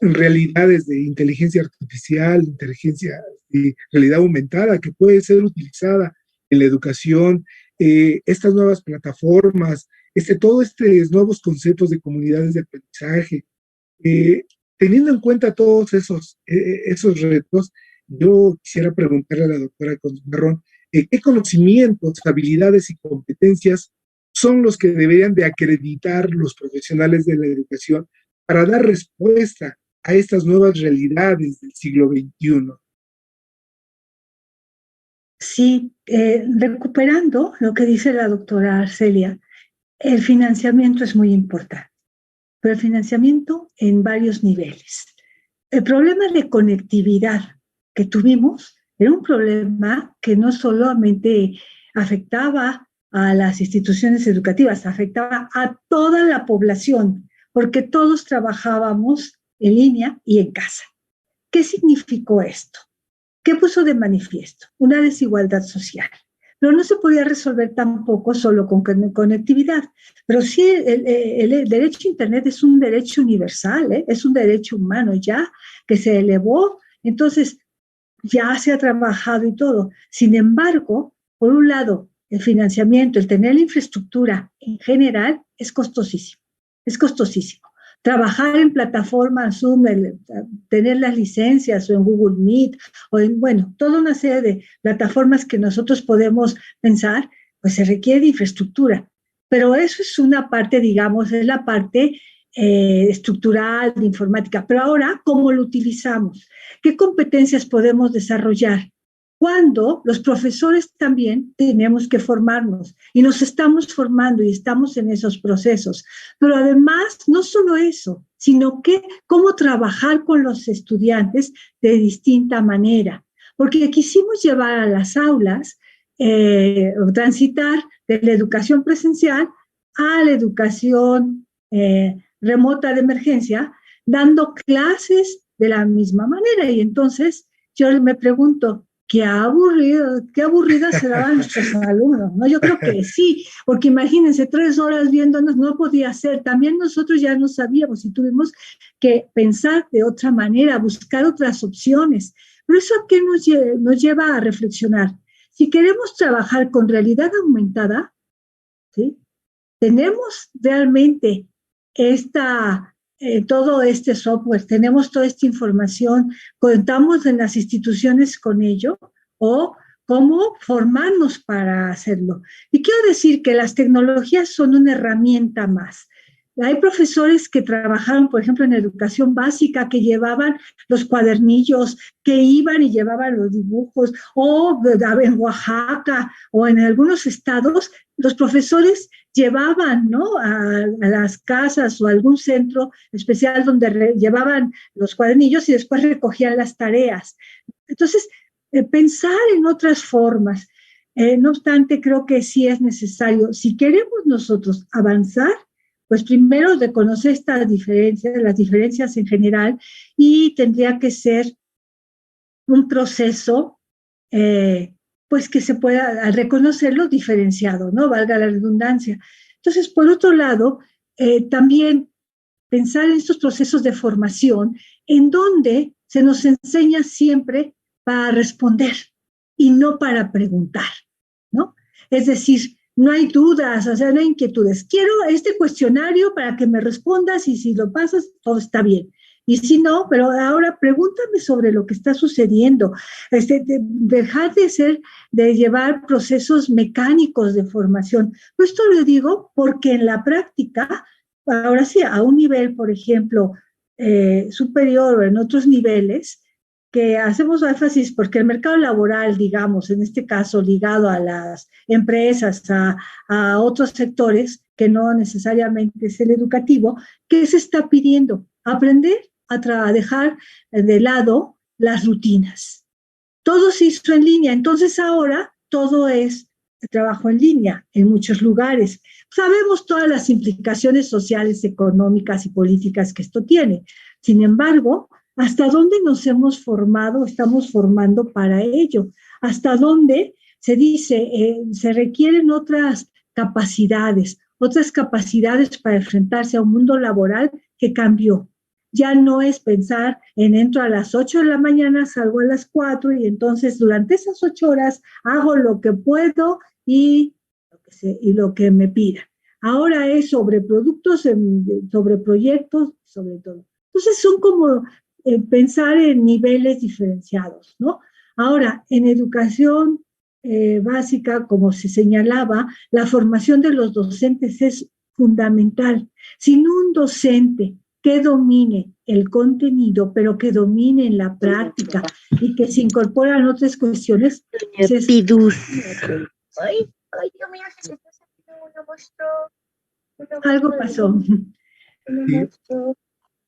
realidades de inteligencia artificial, inteligencia y realidad aumentada que puede ser utilizada en la educación, estas nuevas plataformas, todos estos nuevos conceptos de comunidades de aprendizaje, eh, teniendo en cuenta todos esos retos, yo quisiera preguntarle a la doctora Concepción, ¿qué conocimientos, habilidades y competencias son los que deberían de acreditar los profesionales de la educación para dar respuesta a estas nuevas realidades del siglo XXI? Sí, recuperando lo que dice la doctora Arcelia, el financiamiento es muy importante, pero el financiamiento en varios niveles. El problema de conectividad que tuvimos era un problema que no solamente afectaba a las instituciones educativas, afectaba a toda la población, porque todos trabajábamos en línea y en casa. ¿Qué significó esto? ¿Qué puso de manifiesto? Una desigualdad social. Pero no se podía resolver tampoco solo con conectividad. Pero sí, el derecho a Internet es un derecho universal, ¿eh? Es un derecho humano ya que se elevó. Entonces, ya se ha trabajado y todo. Sin embargo, por un lado, el financiamiento, el tener la infraestructura en general es costosísimo. Es costosísimo. Trabajar en plataformas Zoom, tener las licencias o en Google Meet o en, bueno, toda una serie de plataformas que nosotros podemos pensar, pues se requiere de infraestructura. Pero eso es una parte, digamos, es la parte estructural de informática. Pero ahora, ¿cómo lo utilizamos? ¿Qué competencias podemos desarrollar? Cuando los profesores también tenemos que formarnos y nos estamos formando y estamos en esos procesos. Pero además, no solo eso, sino que cómo trabajar con los estudiantes de distinta manera. Porque quisimos llevar a las aulas, transitar de la educación presencial a la educación remota de emergencia, dando clases de la misma manera. Y entonces yo me pregunto, qué aburridas se daban nuestros alumnos, ¿no? Yo creo que sí, porque imagínense, 3 horas viéndonos no podía ser. También nosotros ya no sabíamos y tuvimos que pensar de otra manera, buscar otras opciones. Pero eso a qué nos lleva a reflexionar. Si queremos trabajar con realidad aumentada, ¿sí? Tenemos realmente todo este software, tenemos toda esta información, contamos en las instituciones con ello, o cómo formarnos para hacerlo. Y quiero decir que las tecnologías son una herramienta más. Hay profesores que trabajaron, por ejemplo, en educación básica, que llevaban los cuadernillos, que iban y llevaban los dibujos, o en Oaxaca o en algunos estados, los profesores llevaban, ¿no?, a las casas o a algún centro especial donde llevaban los cuadernillos y después recogían las tareas. Entonces, pensar en otras formas. No obstante, creo que sí es necesario, si queremos nosotros avanzar, pues primero reconocer estas diferencias, las diferencias en general, y tendría que ser un proceso, pues que se pueda, al reconocerlo, diferenciado, ¿no? Valga la redundancia. Entonces, por otro lado, también pensar en estos procesos de formación en donde se nos enseña siempre para responder y no para preguntar, ¿no? Es decir, no hay dudas, o sea, no hay inquietudes. Quiero este cuestionario para que me respondas y si lo pasas, todo está bien. Y si no, pero ahora pregúntame sobre lo que está sucediendo. Dejar de llevar procesos mecánicos de formación. Pues esto lo digo porque en la práctica, ahora sí, a un nivel, por ejemplo, superior o en otros niveles, que hacemos énfasis porque el mercado laboral, digamos, en este caso ligado a las empresas, a otros sectores, que no necesariamente es el educativo, ¿qué se está pidiendo? Aprender a dejar de lado las rutinas. Todo se hizo en línea, entonces ahora todo es trabajo en línea en muchos lugares. Sabemos todas las implicaciones sociales, económicas y políticas que esto tiene. Sin embargo, ¿hasta dónde nos hemos formado, estamos formando para ello? ¿Hasta dónde se dice, se requieren otras capacidades para enfrentarse a un mundo laboral que cambió? Ya no es pensar en entro a las 8 de la mañana, salgo a las 4 y entonces durante esas 8 horas hago lo que puedo y lo que me pidan. Ahora es sobre productos, sobre proyectos, sobre todo. Entonces son como pensar en niveles diferenciados, ¿no? Ahora, en educación básica, como se señalaba, la formación de los docentes es fundamental. Sin un docente que domine el contenido, pero que domine en la práctica y que se incorporan otras cuestiones. Algo pasó. Sí.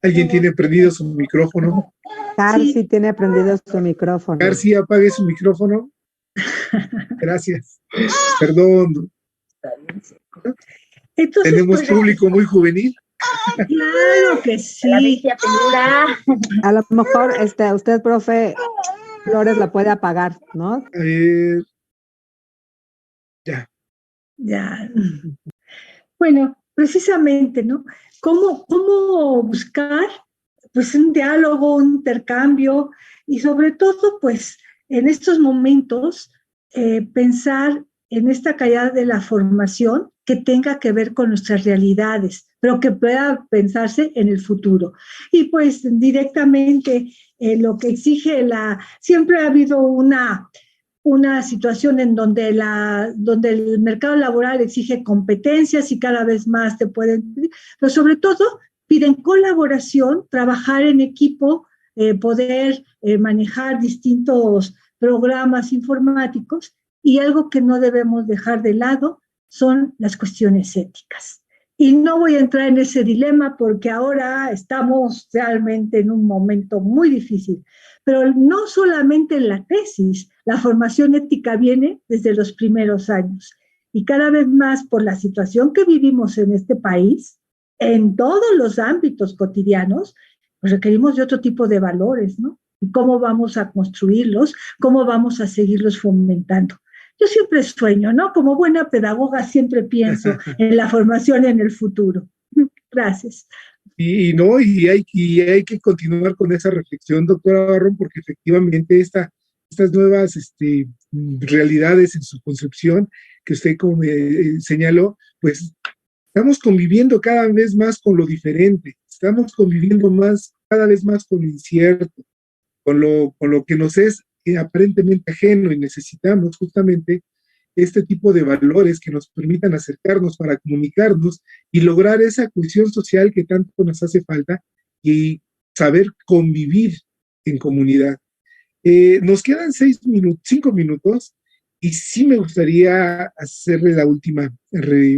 ¿Alguien tiene prendido su micrófono? Carcy tiene prendido su micrófono. Carcy, apague su micrófono. Gracias. Perdón. Entonces, ¿tenemos público muy juvenil? Claro que sí. A lo mejor usted, profe Flores, la puede apagar, ¿no? Ya. Bueno, precisamente, ¿no? ¿Cómo buscar, pues, un diálogo, un intercambio y sobre todo, pues, en estos momentos, pensar en esta calidad de la formación que tenga que ver con nuestras realidades, pero que pueda pensarse en el futuro. Y pues directamente lo que exige siempre ha habido una situación en donde el mercado laboral exige competencias y cada vez más te pueden, pero sobre todo piden colaboración, trabajar en equipo, poder manejar distintos programas informáticos, y algo que no debemos dejar de lado son las cuestiones éticas. Y no voy a entrar en ese dilema porque ahora estamos realmente en un momento muy difícil. Pero no solamente en la tesis, la formación ética viene desde los primeros años. Y cada vez más por la situación que vivimos en este país, en todos los ámbitos cotidianos, pues requerimos de otro tipo de valores, ¿no? y cómo vamos a construirlos, cómo vamos a seguirlos fomentando. Yo siempre sueño, ¿no? Como buena pedagoga siempre pienso en la formación en el futuro. Gracias. Y no, y hay que continuar con esa reflexión, doctora Barrón, porque efectivamente estas nuevas realidades en su concepción que usted como señaló, pues estamos conviviendo cada vez más con lo diferente, estamos conviviendo cada vez más con lo incierto, con lo que nos es aparentemente ajeno, y necesitamos justamente este tipo de valores que nos permitan acercarnos para comunicarnos y lograr esa cohesión social que tanto nos hace falta y saber convivir en comunidad. Nos quedan 5 minutos y sí me gustaría hacerle la última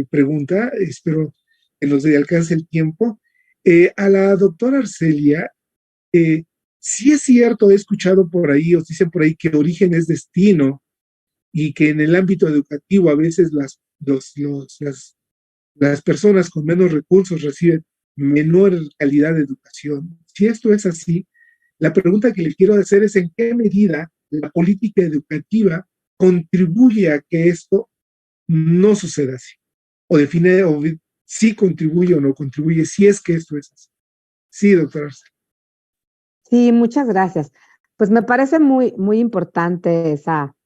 pregunta, espero que nos dé alcance el tiempo. A la doctora Arcelia, sí es cierto, he escuchado por ahí, os dicen por ahí que origen es destino, y que en el ámbito educativo a veces las personas con menos recursos reciben menor calidad de educación. Si esto es así, la pregunta que le quiero hacer es en qué medida la política educativa contribuye a que esto no suceda así. O define, o si contribuye o no contribuye, si es que esto es así. Sí, doctora. Sí, muchas gracias. Pues me parece muy, muy importante esa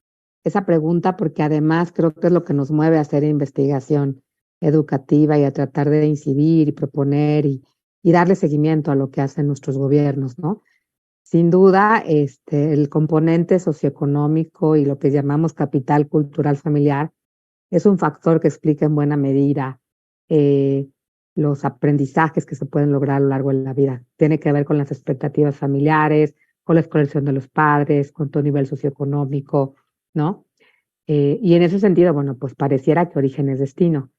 pregunta, porque además creo que es lo que nos mueve a hacer investigación educativa y a tratar de incidir y proponer y darle seguimiento a lo que hacen nuestros gobiernos, ¿no? Sin duda, el componente socioeconómico y lo que llamamos capital cultural familiar es un factor que explica en buena medida los aprendizajes que se pueden lograr a lo largo de la vida. Tiene que ver con las expectativas familiares, con la escolarización de los padres, con tu nivel socioeconómico, ¿no? Y en ese sentido, bueno, pues pareciera que origen es destino.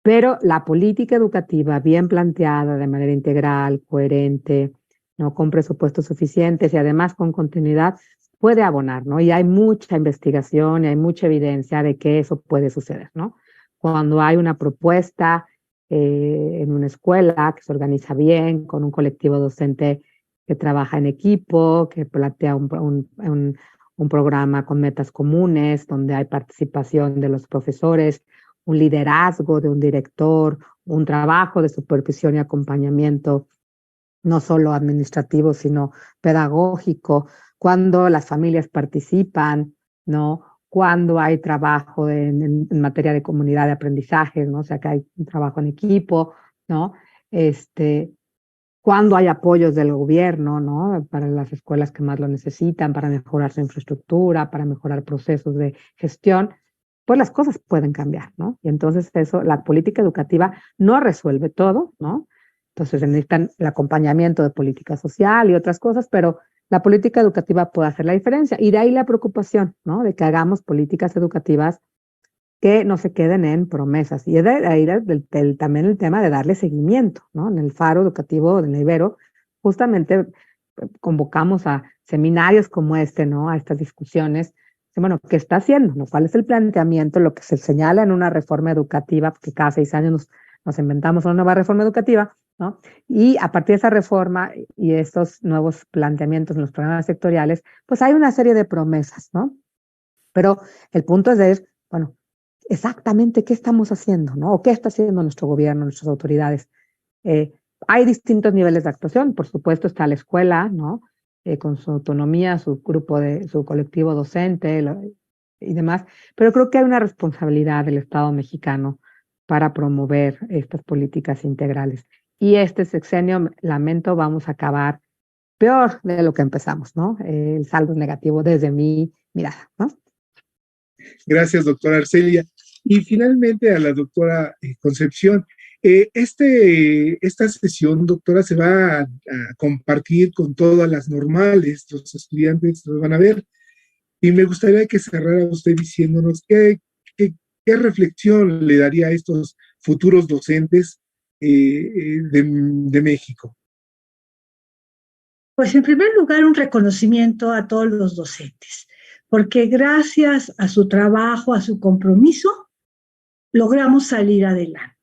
Pero la política educativa bien planteada de manera integral, coherente, ¿no? Con presupuestos suficientes y además con continuidad, puede abonar, ¿no? Y hay mucha investigación y hay mucha evidencia de que eso puede suceder, ¿no? Cuando hay una propuesta en una escuela que se organiza bien, con un colectivo docente que trabaja en equipo, que plantea un programa con metas comunes, donde hay participación de los profesores, un liderazgo de un director, un trabajo de supervisión y acompañamiento, no solo administrativo, sino pedagógico, cuando las familias participan, ¿no? Cuando hay trabajo en materia de comunidad de aprendizaje, ¿no? O sea, que hay un trabajo en equipo, ¿no? Cuando hay apoyos del gobierno, ¿no? Para las escuelas que más lo necesitan, para mejorar su infraestructura, para mejorar procesos de gestión, pues las cosas pueden cambiar, ¿no? Y entonces eso, la política educativa no resuelve todo, ¿no? Entonces se necesitan el acompañamiento de política social y otras cosas, pero la política educativa puede hacer la diferencia. Y de ahí la preocupación, ¿no? De que hagamos políticas educativas que no se queden en promesas. Y de ahí también el tema de darle seguimiento, ¿no? En el Faro Educativo de la Ibero, justamente convocamos a seminarios como este, ¿no? A estas discusiones. Bueno, ¿qué está haciendo? ¿No? ¿Cuál es el planteamiento? Lo que se señala en una reforma educativa, porque cada 6 años nos inventamos una nueva reforma educativa, ¿no? Y a partir de esa reforma y estos nuevos planteamientos en los programas sectoriales, pues hay una serie de promesas, ¿no? Pero el punto es de, bueno, exactamente qué estamos haciendo, ¿no? O qué está haciendo nuestro gobierno, nuestras autoridades. Hay distintos niveles de actuación, por supuesto está la escuela, ¿no? Con su autonomía, su colectivo docente y demás, pero creo que hay una responsabilidad del Estado mexicano para promover estas políticas integrales. Y este sexenio, lamento, vamos a acabar peor de lo que empezamos, ¿no? El saldo es negativo desde mi mirada, ¿no? Gracias, doctora Arcelia. Y finalmente a la doctora Concepción. Esta sesión, doctora, se va a compartir con todas las normales, los estudiantes lo van a ver. Y me gustaría que cerrara usted diciéndonos qué reflexión le daría a estos futuros docentes de México. Pues en primer lugar, un reconocimiento a todos los docentes, porque gracias a su trabajo, a su compromiso, logramos salir adelante.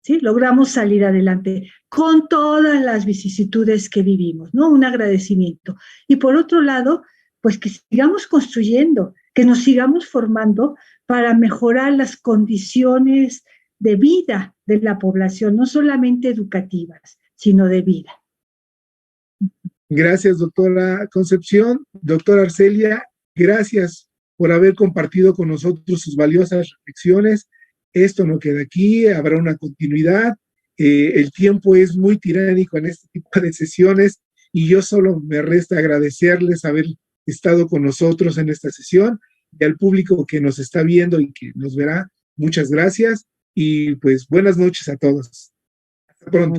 ¿sí? Logramos salir adelante con todas las vicisitudes que vivimos, ¿no? Un agradecimiento. Y por otro lado, pues que sigamos construyendo, que nos sigamos formando para mejorar las condiciones de vida de la población, no solamente educativas, sino de vida. Gracias, doctora Concepción. Doctora Arcelia, gracias por haber compartido con nosotros sus valiosas reflexiones. Esto no queda aquí, habrá una continuidad. El tiempo es muy tiránico en este tipo de sesiones y yo solo me resta agradecerles haber estado con nosotros en esta sesión y al público que nos está viendo y que nos verá. Muchas gracias y pues buenas noches a todos. Hasta pronto.